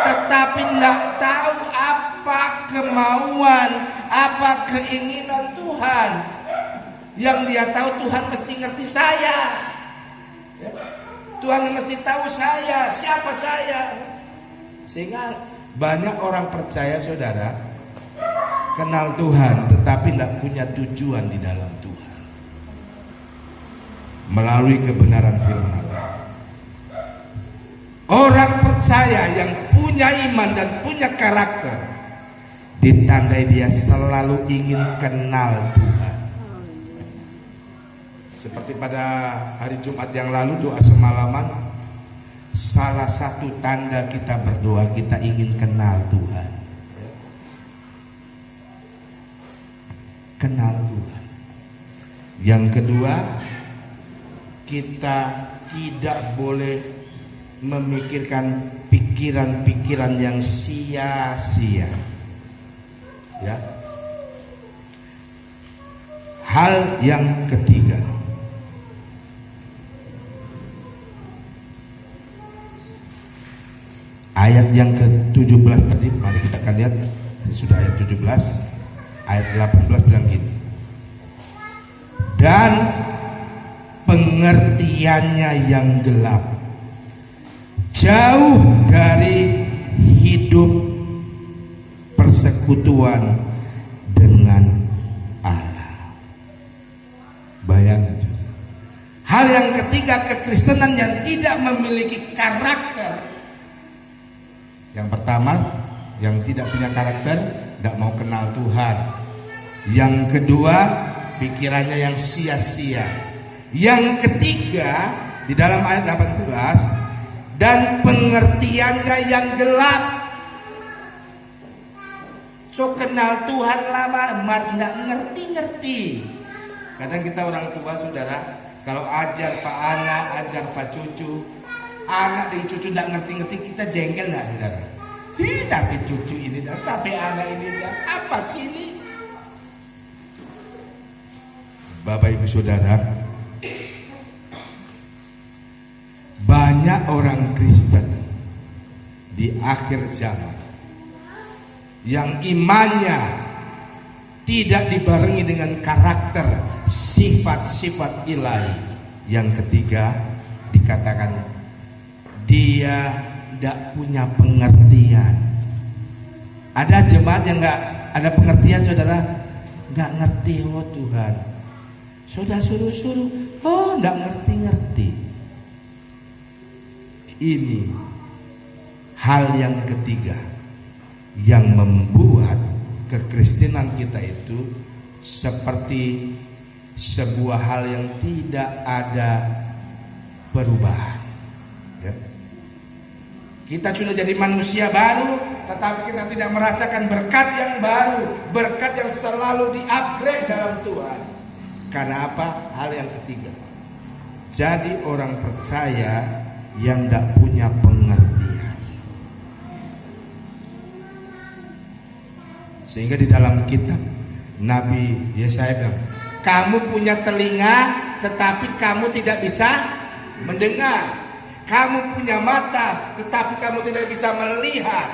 tetapi tidak tahu apa kemauan, apa keinginan Tuhan. Yang dia tahu, Tuhan mesti ngerti saya, ya. Tuhan mesti tahu saya, siapa saya. Sehingga banyak orang percaya saudara, kenal Tuhan tetapi tidak punya tujuan di dalam Tuhan melalui kebenaran firman Allah. Orang percaya yang punya iman dan punya karakter ditandai dia selalu ingin kenal Tuhan. Seperti pada hari Jumat yang lalu doa semalaman, salah satu tanda kita berdoa, kita ingin kenal Tuhan. Kenal Tuhan. Yang kedua, kita tidak boleh memikirkan pikiran-pikiran yang sia-sia, ya. Hal yang ketiga, ayat yang ke-17 tadi, mari kita akan lihat. Sudah ayat 17, ayat 18 bilang gini. Dan pengertiannya yang gelap, jauh dari hidup persekutuan dengan Allah. Bayangkan. Hal yang ketiga, kekristenan yang tidak memiliki karakter. Yang pertama, yang tidak punya karakter, tidak mau kenal Tuhan. Yang kedua, pikirannya yang sia-sia. Yang ketiga, di dalam ayat 18, dan pengertiannya yang gelap. So kenal Tuhan lama, tidak ngerti-ngerti. Kadang kita orang tua saudara, kalau ajar Pak anak, ajar Pak cucu, anak dan cucu tidak ngerti-ngerti, kita jengkel nggak saudara? Tapi cucu ini, tapi anak ini, apa sih ini? Bapak Ibu Saudara, banyak orang Kristen di akhir zaman yang imannya tidak dibarengi dengan karakter sifat-sifat ilahi. Yang ketiga, dikatakan dia tidak punya pengertian. Ada jemaat yang nggak ada pengertian saudara, nggak ngerti. Oh Tuhan, sudah suruh-suruh, oh nggak ngerti-ngerti. Ini hal yang ketiga yang membuat kekristenan kita itu seperti sebuah hal yang tidak ada perubahan, ya. Kita sudah jadi manusia baru, tetapi kita tidak merasakan berkat yang baru, berkat yang selalu di-upgrade dalam Tuhan. Karena apa? Hal yang ketiga, jadi orang percaya yang tidak punya pengertian. Sehingga di dalam kitab Nabi Yesaya bilang, kamu punya telinga tetapi kamu tidak bisa mendengar. Kamu punya mata tetapi kamu tidak bisa melihat.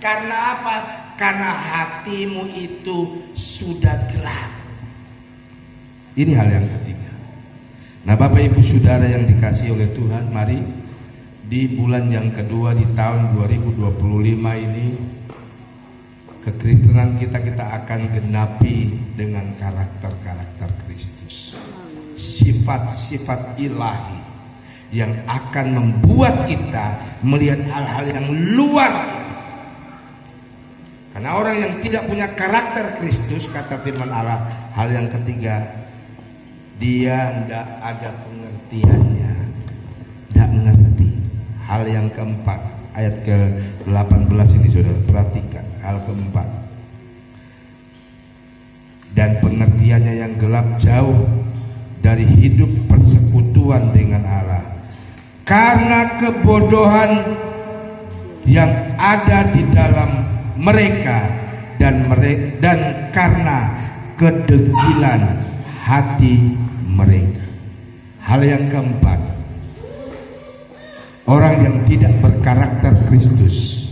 Karena apa? Karena hatimu itu sudah gelap. Ini hal yang ketiga. Nah, Bapak Ibu Saudara yang dikasihi oleh Tuhan, mari di bulan yang kedua di tahun 2025 ini kekristenan kita akan genapi dengan karakter-karakter Kristus. Sifat-sifat ilahi yang akan membuat kita melihat hal-hal yang luar biasa. Karena orang yang tidak punya karakter Kristus, kata firman Allah, hal yang ketiga, dia tidak ada pengertiannya, tidak mengerti. Hal yang keempat, ayat ke-18 ini saudara perhatikan, hal keempat. Dan pengertiannya yang gelap jauh dari hidup persekutuan dengan Allah, karena kebodohan yang ada di dalam mereka dan karena kedegilan hati mereka. Hal yang keempat, orang yang tidak berkarakter Kristus.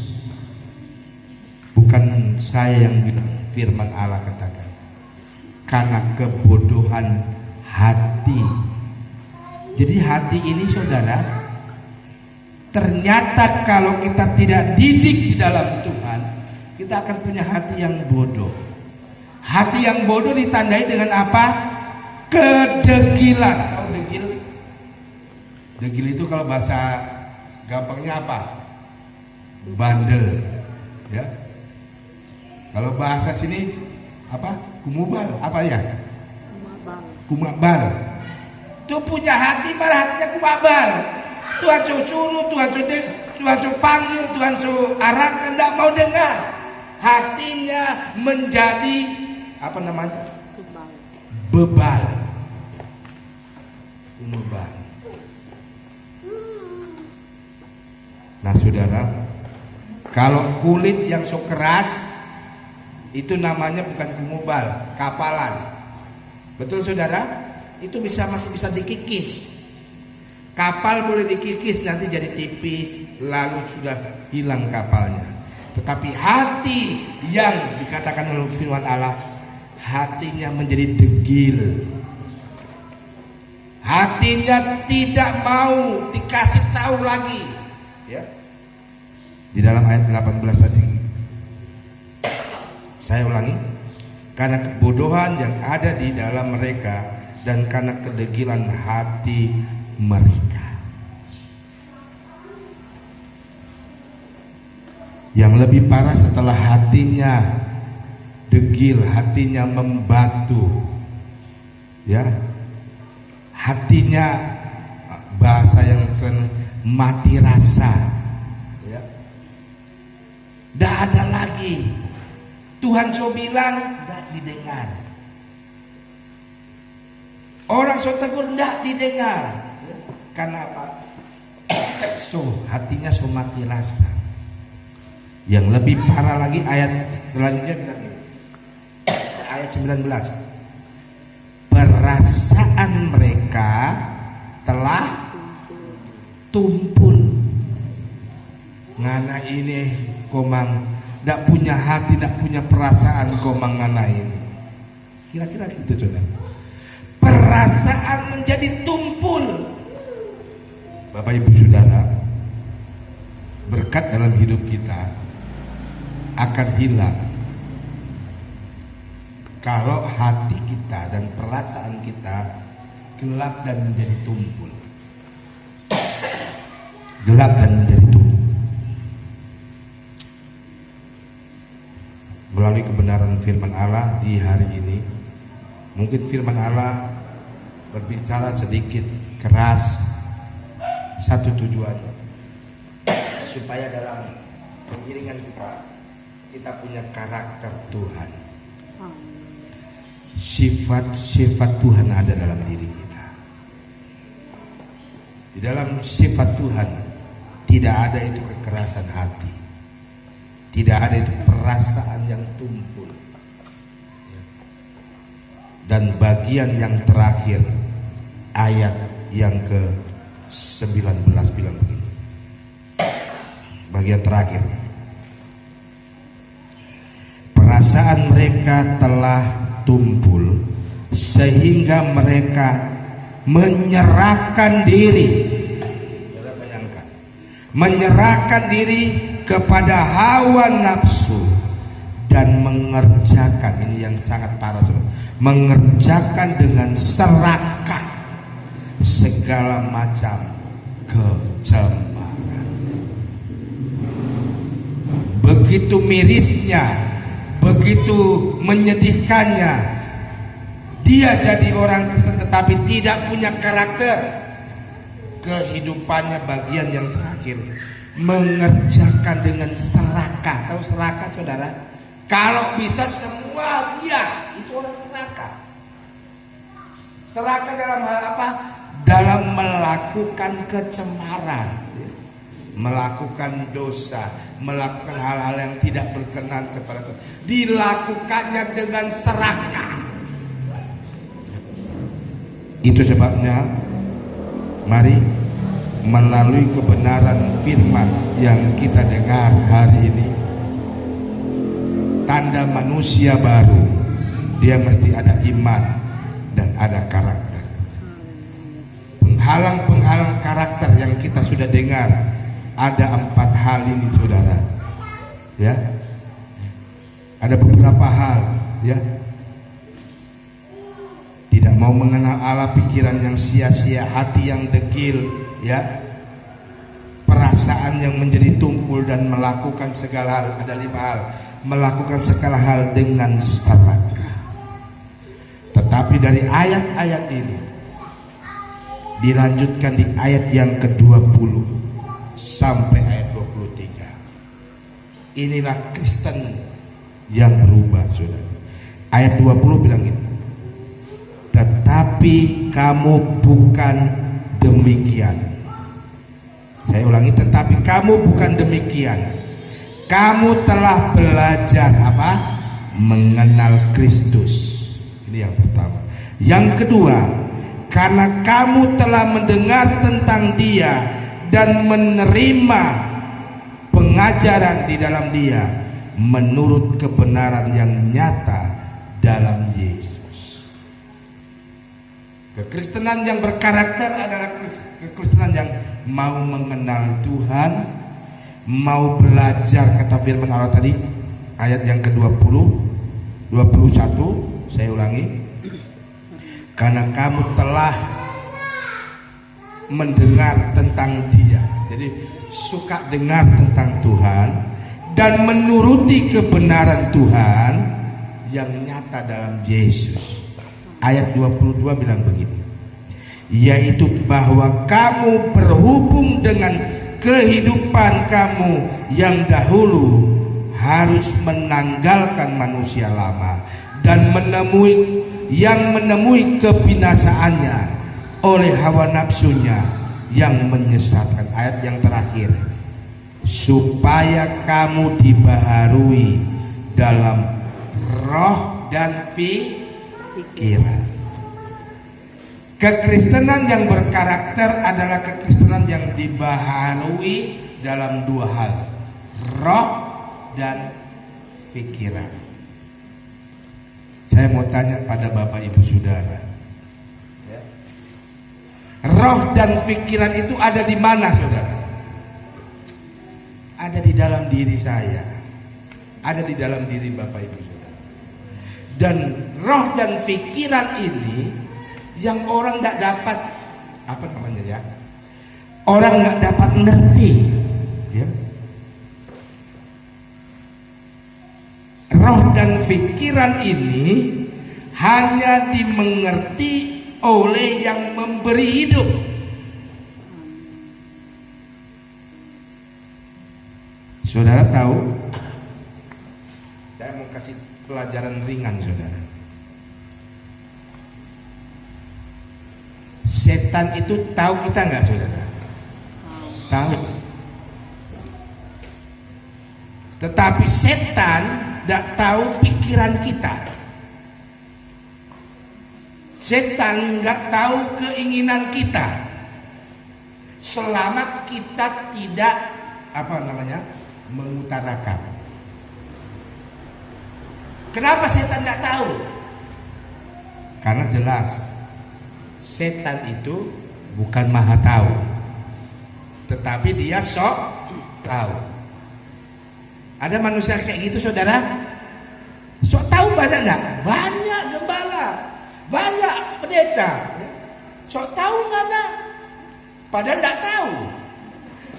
Bukan saya yang bilang, firman Allah katakan, karena kebodohan hati. Jadi hati ini saudara, ternyata kalau kita tidak didik di dalam Tuhan, kita akan punya hati yang bodoh. Hati yang bodoh ditandai dengan apa? Kedegilan. Tahu degil? Degil itu kalau bahasa gampangnya apa? Bandel, ya. Kalau bahasa sini apa? Kumubal, apa ya? Kumabal. Tuh punya hati, malah hatinya kumabal. Tuhan suruh, Tuhan panggil, Tuhan arahkan, tidak mau dengar. Hatinya menjadi apa namanya? Bebal. Kumabal. Nah saudara, kalau kulit yang so keras itu namanya bukan kumubal, kapalan. Betul saudara? Itu masih bisa dikikis. Kapal boleh dikikis, nanti jadi tipis, lalu sudah hilang kapalnya. Tetapi hati yang dikatakan oleh firman Allah, hatinya menjadi degil. Hatinya tidak mau dikasih tahu lagi, ya. Di dalam ayat 18 tadi, saya ulangi, karena kebodohan yang ada di dalam mereka dan karena kedegilan hati mereka. Yang lebih parah setelah hatinya degil, hatinya membatu, ya, hatinya bahasa yang keren, mati rasa, ya. Tidak ada lagi. Tuhan so bilang tidak didengar. Orang so tegur tidak didengar. Karena apa? Hatinya so mati rasa. Yang lebih parah lagi ayat selanjutnya bilang ini. Ayat 19. Perasaan mereka telah tumpul. Ngana ini komang, tidak punya hati, tidak punya perasaan komang ngana ini. Kira-kira gitu saudara. Perasaan menjadi tumpul. Bapak Ibu Saudara, berkat dalam hidup kita akan hilang kalau hati kita dan perasaan kita gelap dan menjadi tumpul. Gelap dan menjadi tumpul. Melalui kebenaran firman Allah di hari ini, mungkin firman Allah berbicara sedikit keras, satu tujuan, supaya dalam pengiringan kita punya karakter Tuhan. Sifat-sifat Tuhan ada dalam diri kita. Di dalam sifat Tuhan tidak ada itu kekerasan hati, tidak ada itu perasaan yang tumpul. Dan bagian yang terakhir, ayat yang ke-19 bilang begini. Bagian terakhir, perasaan mereka telah tumpul sehingga mereka menyerahkan diri. Saudara bayangkan, menyerahkan diri kepada hawa nafsu dan mengerjakan, ini yang sangat parah, saudara, mengerjakan dengan serakah segala macam kecemaran. Begitu mirisnya, begitu menyedihkannya dia jadi orang Kristen tetapi tidak punya karakter. Kehidupannya bagian yang terakhir mengerjakan dengan serakah. Tahu serakah, saudara? Kalau bisa semua dia, itu orang serakah. Serakah dalam hal apa? Dalam melakukan kecemaran, melakukan dosa, melakukan hal-hal yang tidak berkenan kepada Tuhan. Dilakukannya dengan serakah. Itu sebabnya mari melalui kebenaran firman yang kita dengar hari ini, tanda manusia baru, dia mesti ada iman dan ada karakter. Penghalang-penghalang karakter yang kita sudah dengar, ada 4 hal ini, saudara. Ya, ada beberapa hal, ya. Tidak mau mengenal Allah, pikiran yang sia-sia, hati yang degil, ya, perasaan yang menjadi tumpul dan melakukan segala hal. Ada 5 hal, melakukan segala hal dengan serakah. Tetapi dari ayat-ayat ini dilanjutkan di ayat yang ke-20 sampai ayat 23. Inilah Kristen yang berubah, saudara. Ayat 20 bilang ini, tetapi kamu bukan demikian. Saya ulangi, tetapi kamu bukan demikian. Kamu telah belajar apa? Mengenal Kristus. Ini yang pertama. Yang kedua, karena kamu telah mendengar tentang Dia dan menerima pengajaran di dalam Dia menurut kebenaran yang nyata dalam Yesus. Kekristenan yang berkarakter adalah kekristenan yang mau mengenal Tuhan, mau belajar kata firman Allah tadi, ayat yang ke-20, 21, saya ulangi. Karena kamu telah mendengar tentang Dia. Jadi suka dengar tentang Tuhan dan menuruti kebenaran Tuhan yang nyata dalam Yesus. Ayat 22 bilang begini, yaitu bahwa kamu berhubung dengan kehidupan kamu yang dahulu harus menanggalkan manusia lama dan menemui kebinasaannya oleh hawa nafsunya yang menyesatkan. Ayat yang terakhir, supaya kamu dibaharui dalam roh dan pikiran. Kekristenan yang berkarakter adalah kekristenan yang dibaharui dalam 2 hal, roh dan pikiran. Saya mau tanya pada Bapak Ibu Saudara, roh dan pikiran itu ada di mana, saudara? Ada di dalam diri saya, ada di dalam diri Bapak Ibu Saudara. Dan roh dan pikiran ini yang orang tidak dapat, apa namanya ya? Orang nggak dapat ngerti, ya. Roh dan pikiran ini hanya dimengerti oleh yang memberi hidup. Saudara tahu, saya mau kasih pelajaran ringan, saudara. Setan itu tahu kita nggak, saudara? Tahu. Tetapi setan tidak tahu pikiran kita. Setan nggak tahu keinginan kita. Selama kita tidak mengutarakan. Kenapa setan tidak tahu? Karena jelas setan itu bukan maha tahu, tetapi dia sok tahu. Ada manusia kayak gitu saudara? Sok tahu banyak enggak? Banyak gembala, banyak pendeta. Sok tahu enggak nak? Padahal enggak tahu.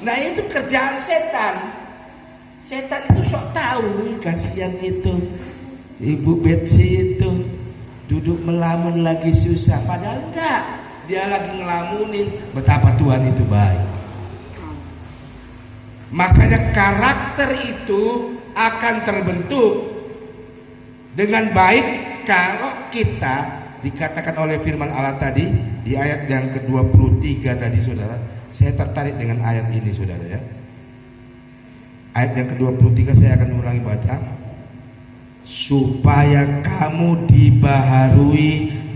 Nah itu kerjaan setan. Setan itu sok tahu. Kasihan itu Ibu Betsy itu duduk melamun lagi susah. Padahal enggak. Dia lagi ngelamunin betapa Tuhan itu baik. Makanya karakter itu akan terbentuk dengan baik kalau kita dikatakan oleh firman Allah tadi di ayat yang ke-23 tadi saudara. Saya tertarik dengan ayat ini saudara ya. Ayat yang ke-23 saya akan ulangi baca. Supaya kamu dibaharui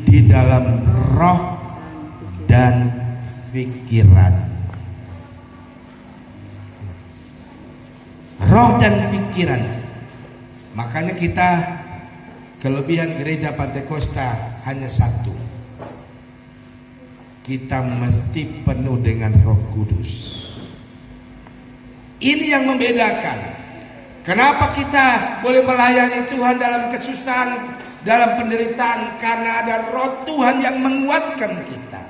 di dalam roh dan pikiran. Roh dan pikiran. Makanya kita kelebihan gereja Pantekosta hanya satu. Kita mesti penuh dengan Roh Kudus. Ini yang membedakan. Kenapa kita boleh melayani Tuhan dalam kesusahan, dalam penderitaan? Karena ada Roh Tuhan yang menguatkan kita.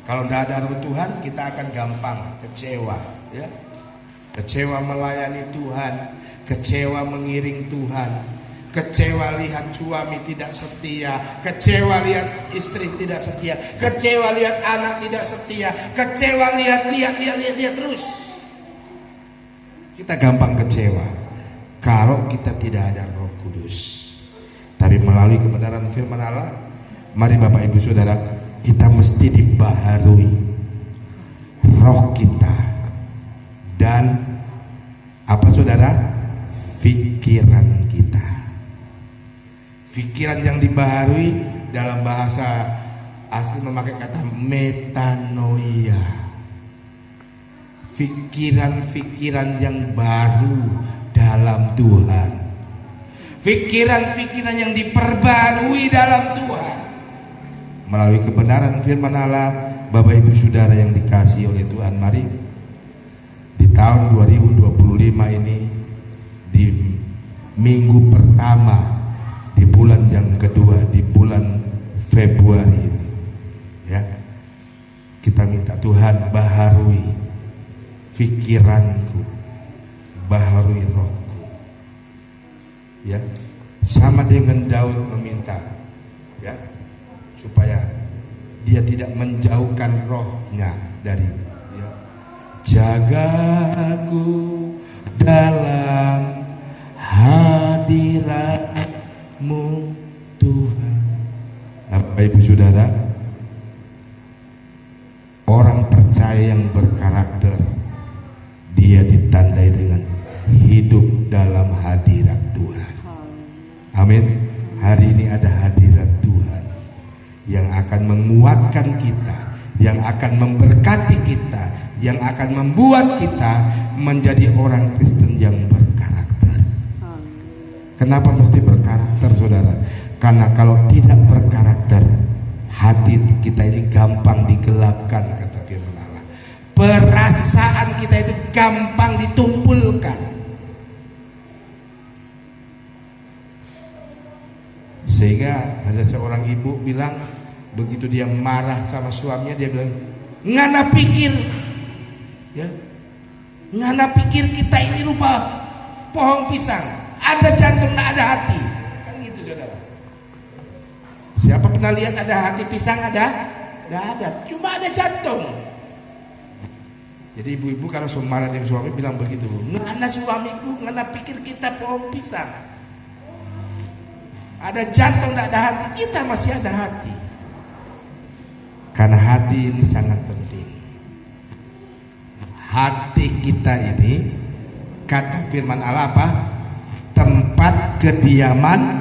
Kalau tidak ada Roh Tuhan, kita akan gampang kecewa, ya. Kecewa melayani Tuhan, kecewa mengiring Tuhan, kecewa lihat suami tidak setia, kecewa lihat istri tidak setia, kecewa lihat anak tidak setia, kecewa lihat terus. Kita gampang kecewa kalau kita tidak ada Roh Kudus. Tapi melalui kebenaran firman Allah, mari Bapak Ibu Saudara, kita mesti dibaharui roh kita dan apa saudara? Pikiran kita. Pikiran yang dibaharui dalam bahasa asli memakai kata metanoia. Pikiran-pikiran yang baru dalam Tuhan. Pikiran-pikiran yang diperbarui dalam Tuhan. Melalui kebenaran firman Allah, Bapak Ibu Saudara yang dikasihi oleh Tuhan, mari di tahun 2025 ini, di minggu pertama, di bulan yang kedua, di bulan Februari ini, ya, kita minta Tuhan baharui pikiranku, baharui rohku, ya, sama dengan Daud meminta, ya, supaya dia tidak menjauhkan rohnya dari, ya, jagaku dalam hadirat-Mu Tuhan. Nah, Bapak Ibu Saudara, orang percaya yang berkarakter, dia ditandai dengan hidup dalam hadirat Tuhan. Amin. Hari ini ada hadirat Tuhan yang akan menguatkan kita, yang akan memberkati kita, yang akan membuat kita menjadi orang Kristen yang berkarakter. Kenapa mesti berkarakter, saudara? Karena kalau tidak berkarakter, hati kita ini gampang digelapkan, kata firman Allah. Perasaan kita itu gampang ditumpulkan. Sehingga ada seorang ibu bilang, begitu dia marah sama suaminya, dia bilang, ngana pikir, ya, ngana pikir kita ini rupa pohon pisang, ada jantung, tak ada hati, kan gitu saudara. Siapa pernah lihat ada hati pisang? Ada? Tidak ada, cuma ada jantung. Jadi ibu-ibu kalau marah dengan suami bilang begitu, ngana suamiku, ngana pikir kita pohon pisang, ada jantung, tak ada hati. Kita masih ada hati. Karena hati ini sangat penting. Hati kita ini, kata firman Allah apa? Tempat kediaman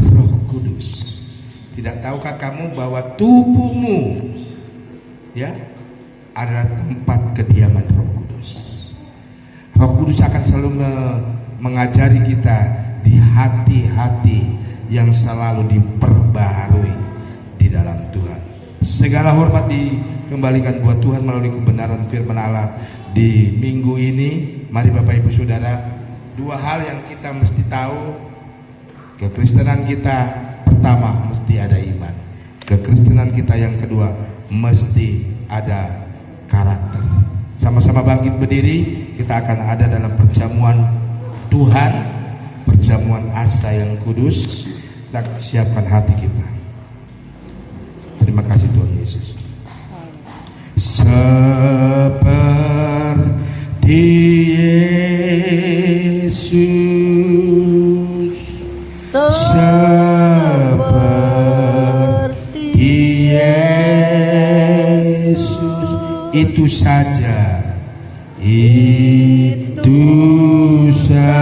Roh Kudus. Tidak tahukah kamu bahwa tubuhmu, ya, adalah tempat kediaman Roh Kudus. Roh Kudus akan selalu mengajari kita di hati-hati yang selalu diperbaharui di dalam Tuhan. Segala hormat dikembalikan buat Tuhan melalui kebenaran firman Allah di minggu ini. Mari Bapak Ibu Saudara, dua hal yang kita mesti tahu. Kekristenan kita pertama mesti ada iman. Kekristenan kita yang kedua mesti ada karakter. Sama-sama bangkit berdiri, kita akan ada dalam perjamuan Tuhan, perjamuan asa yang kudus. Dan siapkan hati kita. Terima kasih Tuhan Yesus. Seperti Yesus, seperti Yesus, itu saja, itu saja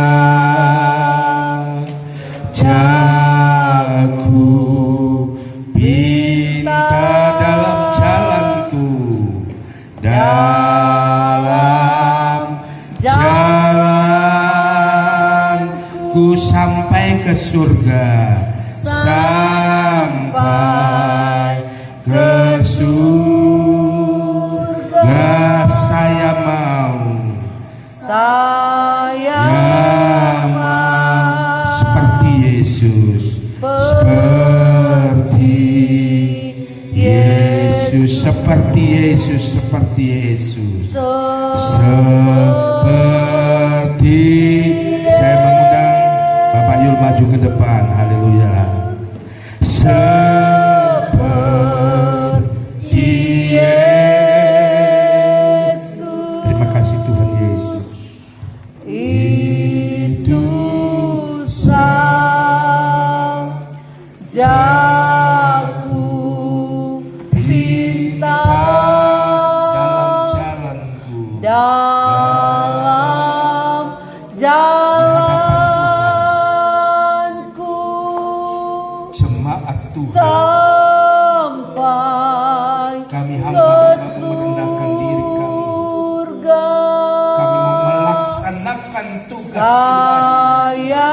aku pinta dalam jalanku, dalam jalanku sampai ke surga, sampai ke surga. Saya mau seperti Yesus, seperti Yesus, seperti Yesus, seperti Yesus, seperti. Saya mengundang Bapak Yul maju ke depan. Haleluya. Seperti Yesus. Terima kasih Tuhan Yesus. Itu sajaku pinta dalam jalanku, dalam jalanku jemaat Tuhan, sampai kami ke hamba-Mu merendahkan diri kami. surga. Kami mau melaksanakan tugas Tuhan, Saya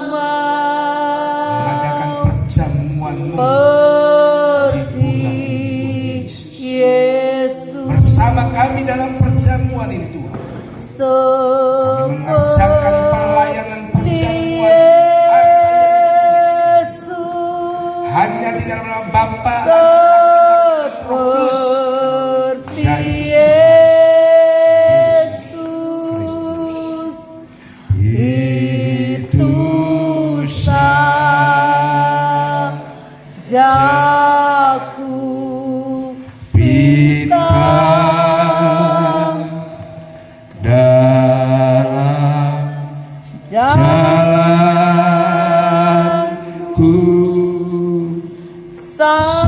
mengadakan perjamuan-Mu seperti Yesus, bersama kami dalam perjamuan ini Tuhan. Kami mengerjakan pelayanan perjamuan asa yang kudus. Hanya di dalam nama Bapa, Anak, dan Roh Kudus. seperti Yesus, itu sajaku Pinta dalam jalanku sampai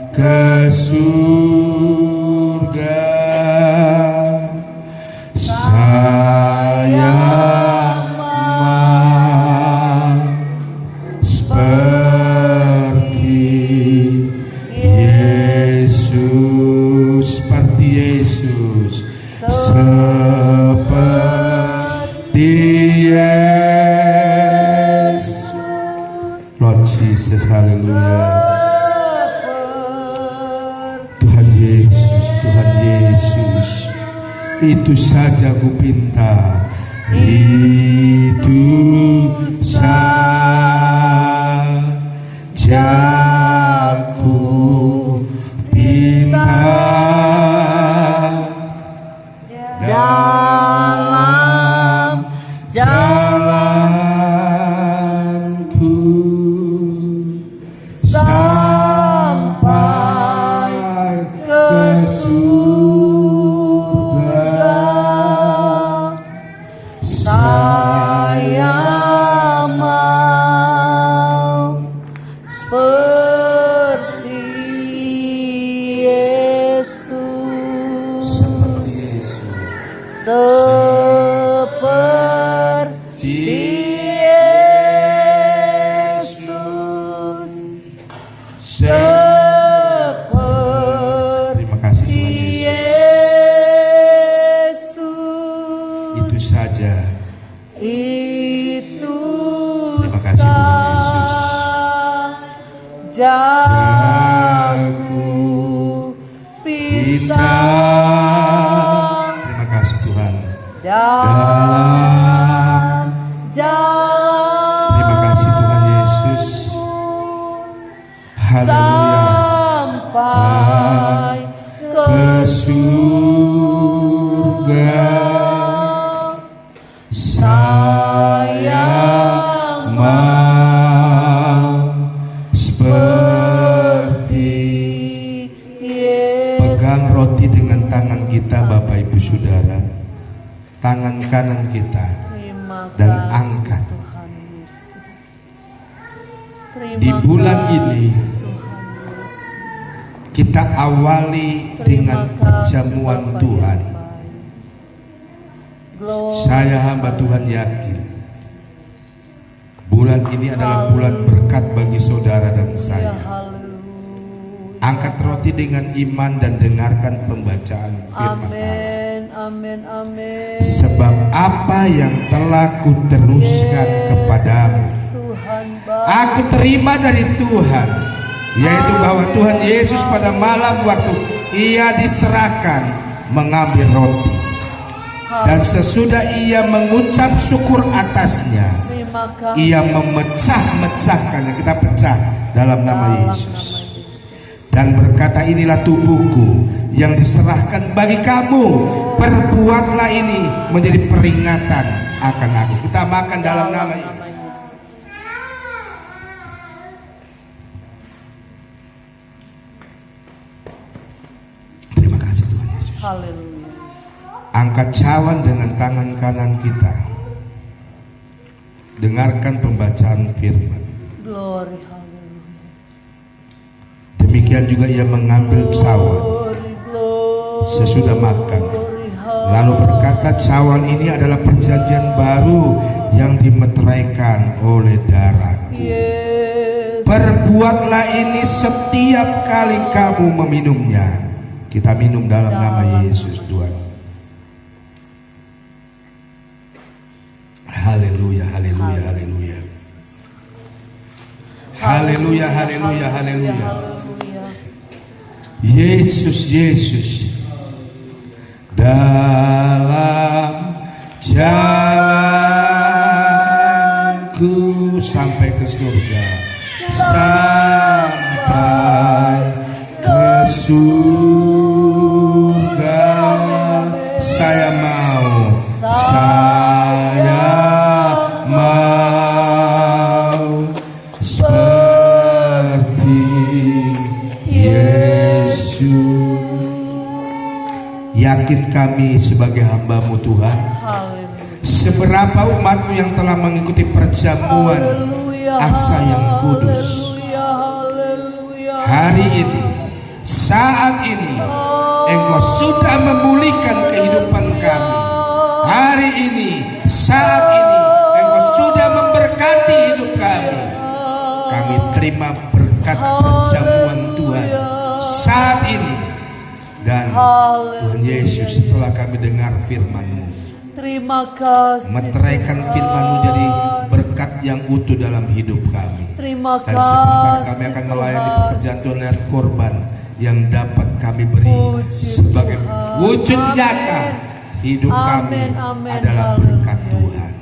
ke surga. Saya mau seperti Yesus, seperti Yesus, seperti Yesus. Lord Jesus, haleluya. Tuhan Yesus, Tuhan Yesus, itu saja ku pinta, itu saja ku pinta dalam jalanku sampai ke surga. Jago Pita. Terima kasih Tuhan. Dalam jalan. Terima kasih Tuhan Yesus. Haleluya. Sampai Ke surga saya mau seperti Yesus. pegang roti dengan tangan kita Bapak Ibu Saudara, tangan kanan kita, Terima dan kasih, angkat. Tuhan Yesus. Terima Di bulan kasih, ini Tuhan Yesus. kita awali dengan Terima kasih, perjamuan Bapa Tuhan. yang baik. Glory. Saya hamba Tuhan yakin bulan ini adalah bulan berkat bagi saudara dan saya. Haleluya. Angkat roti dengan iman dan dengarkan pembacaan firman Allah. Amin, amin, amin. Sebab apa yang telah kuteruskan kepadamu, Tuhan baik. aku terima dari Tuhan, yaitu bahwa Tuhan Yesus pada malam waktu ia diserahkan mengambil roti, dan sesudah ia mengucap syukur atasnya, Terima kasih. ia memecah-mecahkannya. Kita pecah dalam nama Yesus. Dan berkata, inilah tubuhku yang diserahkan bagi kamu. Perbuatlah ini menjadi peringatan akan aku. Kita makan dalam nama Yesus. Terima kasih Tuhan Yesus. Haleluya. Angkat cawan dengan tangan kanan kita. Dengarkan pembacaan firman. Glory, haleluya. Demikian juga ia mengambil cawan Glory, glory, sesudah makan. haleluya. Lalu berkata, cawan ini adalah perjanjian baru yang dimeteraikan oleh darahku. Yes. Perbuatlah ini setiap kali kamu meminumnya. Kita minum dalam nama Yesus Tuhan. Haleluya, haleluya, haleluya. Haleluya, haleluya, haleluya. Haleluya. Yesus, Yesus, dalam jalanku sampai ke surga, sampai ke surga, saya mau seperti Yesus. Yakin kami sebagai hamba-Mu Tuhan, Haleluya. seberapa umat-Mu yang telah mengikuti perjamuan Haleluya. asa yang kudus. Haleluya. Haleluya. Hari ini, saat ini, Engkau sudah memulihkan kehidupan kami. Hari ini, saat ini, Engkau sudah memberkati hidup kami. Kami terima berkat perjamuan Tuhan saat ini. Dan Tuhan Yesus, setelah kami dengar firman-Mu, Terima kasih. meteraikan firman-Mu jadi berkat yang utuh dalam hidup kami. Terima Dan sebentar kasih. kami akan melayani pekerjaan Tuhan lewat korban yang dapat kami beri sebagai wujud nyata hidup kami Amin, amin, adalah berkat Tuhan.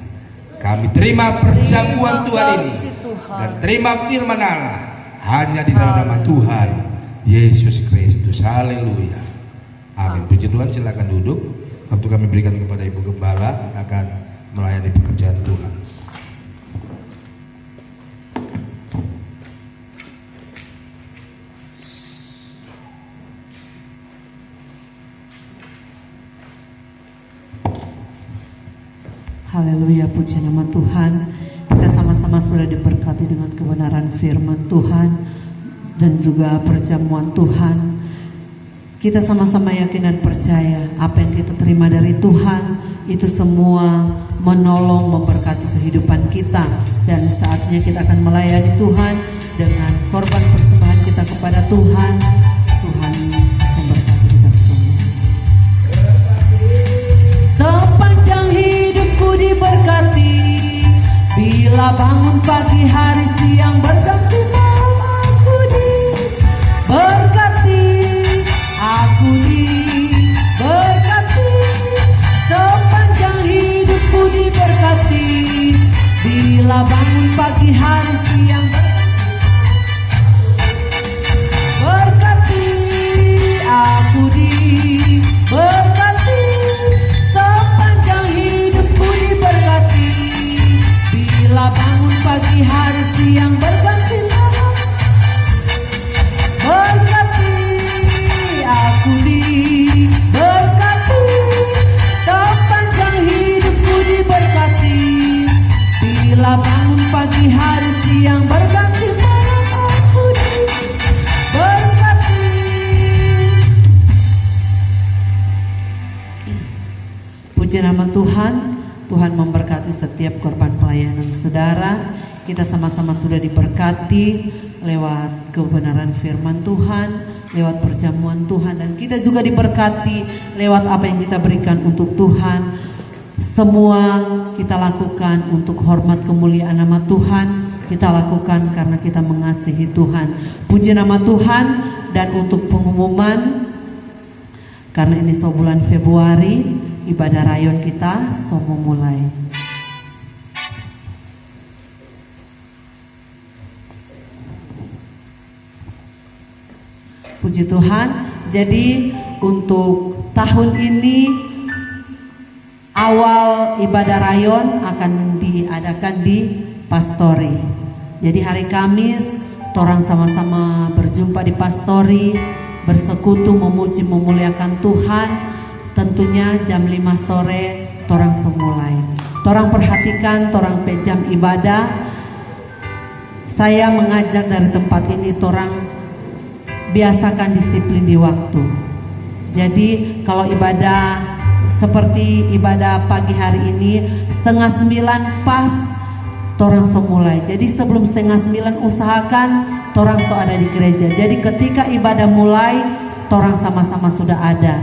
Kami terima perjamuan Tuhan ini dan terima firman Allah hanya di dalam nama Tuhan Yesus Kristus. Haleluya. Amin. Puji Tuhan, silakan duduk. Waktu kami berikan kepada Ibu Gembala akan melayani pekerjaan Tuhan. Haleluya, puji nama Tuhan. Kita sama-sama sudah diberkati dengan kebenaran firman Tuhan dan juga perjamuan Tuhan. Kita sama-sama yakin dan percaya apa yang kita terima dari Tuhan itu semua menolong, memberkati kehidupan kita. Dan saatnya kita akan melayani Tuhan dengan korban persembahan kita kepada Tuhan. Tuhan memberkati kita semua. Sepanjang hidupku diberkati, bila bangun pagi hari siang berganti malam aku Bila bangun pagi hari siang berkati aku diberkati, sepanjang hidupku diberkati. Bila bangun pagi hari siang berganti malam, berkati aku diberkati, sepanjang hidupku diberkati. Bila bangun pagi hari siang berganti malam, aku diberkati. Puji nama Tuhan. Tuhan memberkati setiap korban pelayanan saudara. Kita sama-sama sudah diberkati lewat kebenaran firman Tuhan, lewat perjamuan Tuhan, dan kita juga diberkati lewat apa yang kita berikan untuk Tuhan. Semua kita lakukan untuk hormat kemuliaan nama Tuhan. Kita lakukan karena kita mengasihi Tuhan. Puji nama Tuhan. Dan untuk pengumuman, karena ini bulan Februari, ibadah rayon kita mau mulai. Puji Tuhan. Jadi untuk tahun ini awal ibadah rayon akan diadakan di Pastori. Jadi hari Kamis torang sama-sama berjumpa di Pastori, bersekutu memuji memuliakan Tuhan. Tentunya jam 5 sore torang semulai. Torang perhatikan torang pe jam ibadah. Saya mengajak dari tempat ini torang biasakan disiplin di waktu. Jadi kalau ibadah seperti ibadah pagi hari ini 8:30 pas torang semulai. Jadi sebelum 8:30 usahakan torang so ada di gereja. Jadi ketika ibadah mulai torang sama-sama sudah ada.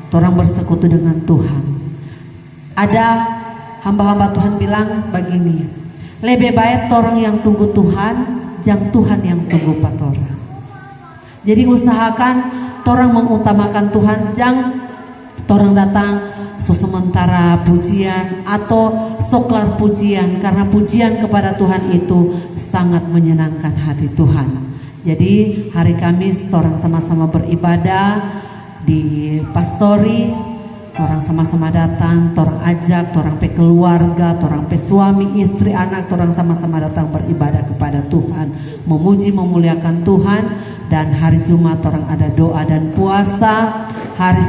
Torang bersekutu dengan Tuhan. Ada hamba-hamba Tuhan bilang begini, lebih baik torang yang tunggu Tuhan, jangan Tuhan yang tunggu patorang. Jadi usahakan torang mengutamakan Tuhan, jangan torang datang sementara pujian atau soklar pujian, karena pujian kepada Tuhan itu sangat menyenangkan hati Tuhan. Jadi hari Kamis torang sama-sama beribadah di Pastori, torang sama-sama datang, torang ajak, torang pe keluarga, torang pe suami, istri, anak, torang sama-sama datang beribadah kepada Tuhan, memuji memuliakan Tuhan. Dan hari Jumat torang ada doa dan puasa. Hari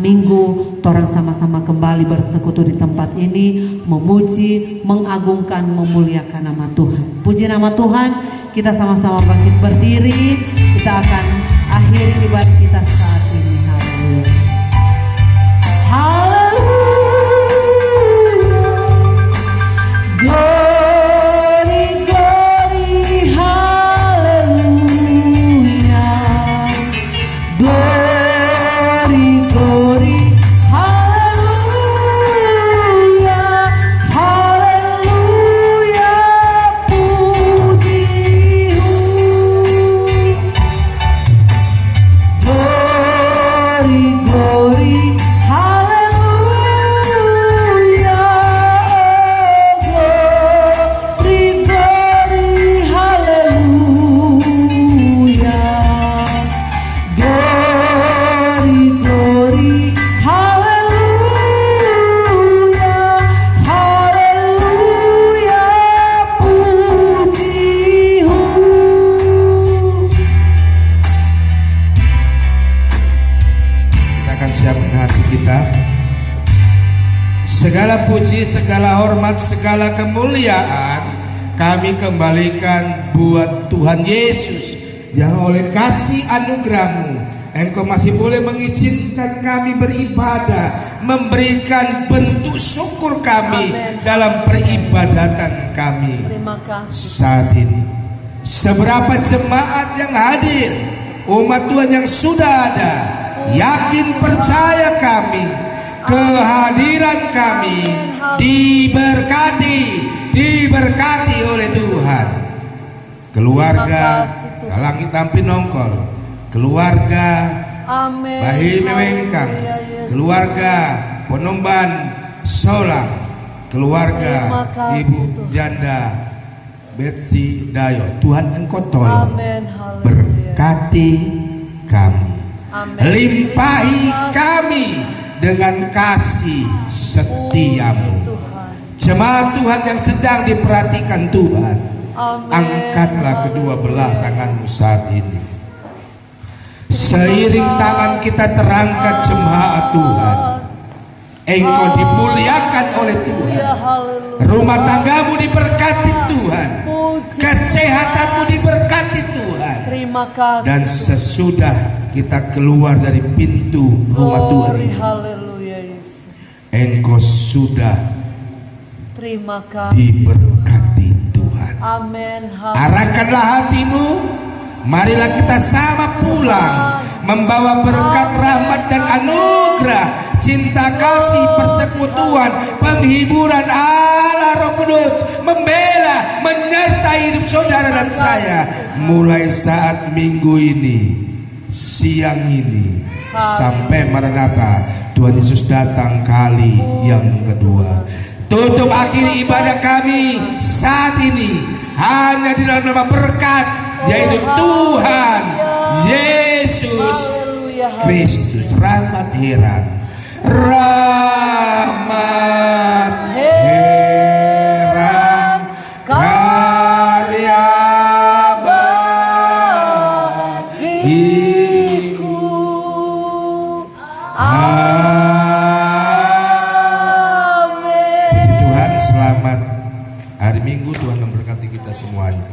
Minggu torang sama-sama kembali bersekutu di tempat ini, memuji, mengagungkan, memuliakan nama Tuhan. Puji nama Tuhan. Kita sama-sama bangkit berdiri. Kita akan akhiri ibadah kita saat ini. Haleluya. Glory, glory, haleluya. Glory, glory, haleluya. Haleluya, pujimu. Glory, glory, haleluya. Glory, glory, haleluya. Glory, glory, haleluya. Haleluya, pujimu. Kita akan siapkan hati kita. Segala puji, segala hormat, segala kemuliaan kami kembalikan buat Tuhan Yesus, yang oleh kasih anugerah-Mu Engkau masih boleh mengizinkan kami beribadah, memberikan bentuk syukur kami dalam peribadatan kami Terima kasih. saat ini. Seberapa jemaat yang hadir, umat Tuhan yang sudah ada, yakin percaya kami, kehadiran kami diberkati oleh Tuhan. Keluarga Kalang Hitam Pinongkol, keluarga Amin. Bahi Mewengkang, keluarga Penomban Solang, keluarga Terima kasih, Ibu Tuhan. Janda Betsy Dayo. Tuhan Engkau tolong Amin. Haleluya. berkati kami, Amin. limpahi Terima kasih. kami dengan kasih setiamu. Tuhan. Jemaat Tuhan yang sedang diperhatikan Tuhan, Amin. angkatlah kedua belah tanganmu saat ini. Seiring tangan kita terangkat jemaat Tuhan, Engkau dimuliakan oleh Tuhan. Ya, haleluya. Rumah tanggamu diberkati Tuhan, Puji kesehatanmu diberkati Tuhan. Terima kasih. Dan sesudah kita keluar dari pintu rumah Tuhan Glory, ini, haleluya Yesus. Engkau sudah Terima kasih. diberkati Tuhan. Amin. Haleluya. Arahkanlah hatimu, marilah kita sama pulang membawa berkat, rahmat dan anugerah, cinta kasih, persekutuan, penghiburan Allah Roh Kudus membela, menyertai hidup saudara dan saya mulai saat minggu ini, siang ini sampai Maranatha Tuhan Yesus datang kali yang kedua. Tutup akhir ibadah kami saat ini hanya di dalam nama berkat, yaitu Tuhan Yesus Haleluya. Kristus. Rahmat heran, rahmat heran, karya bagiku. Puji Tuhan, selamat hari Minggu. Tuhan memberkati kita semuanya.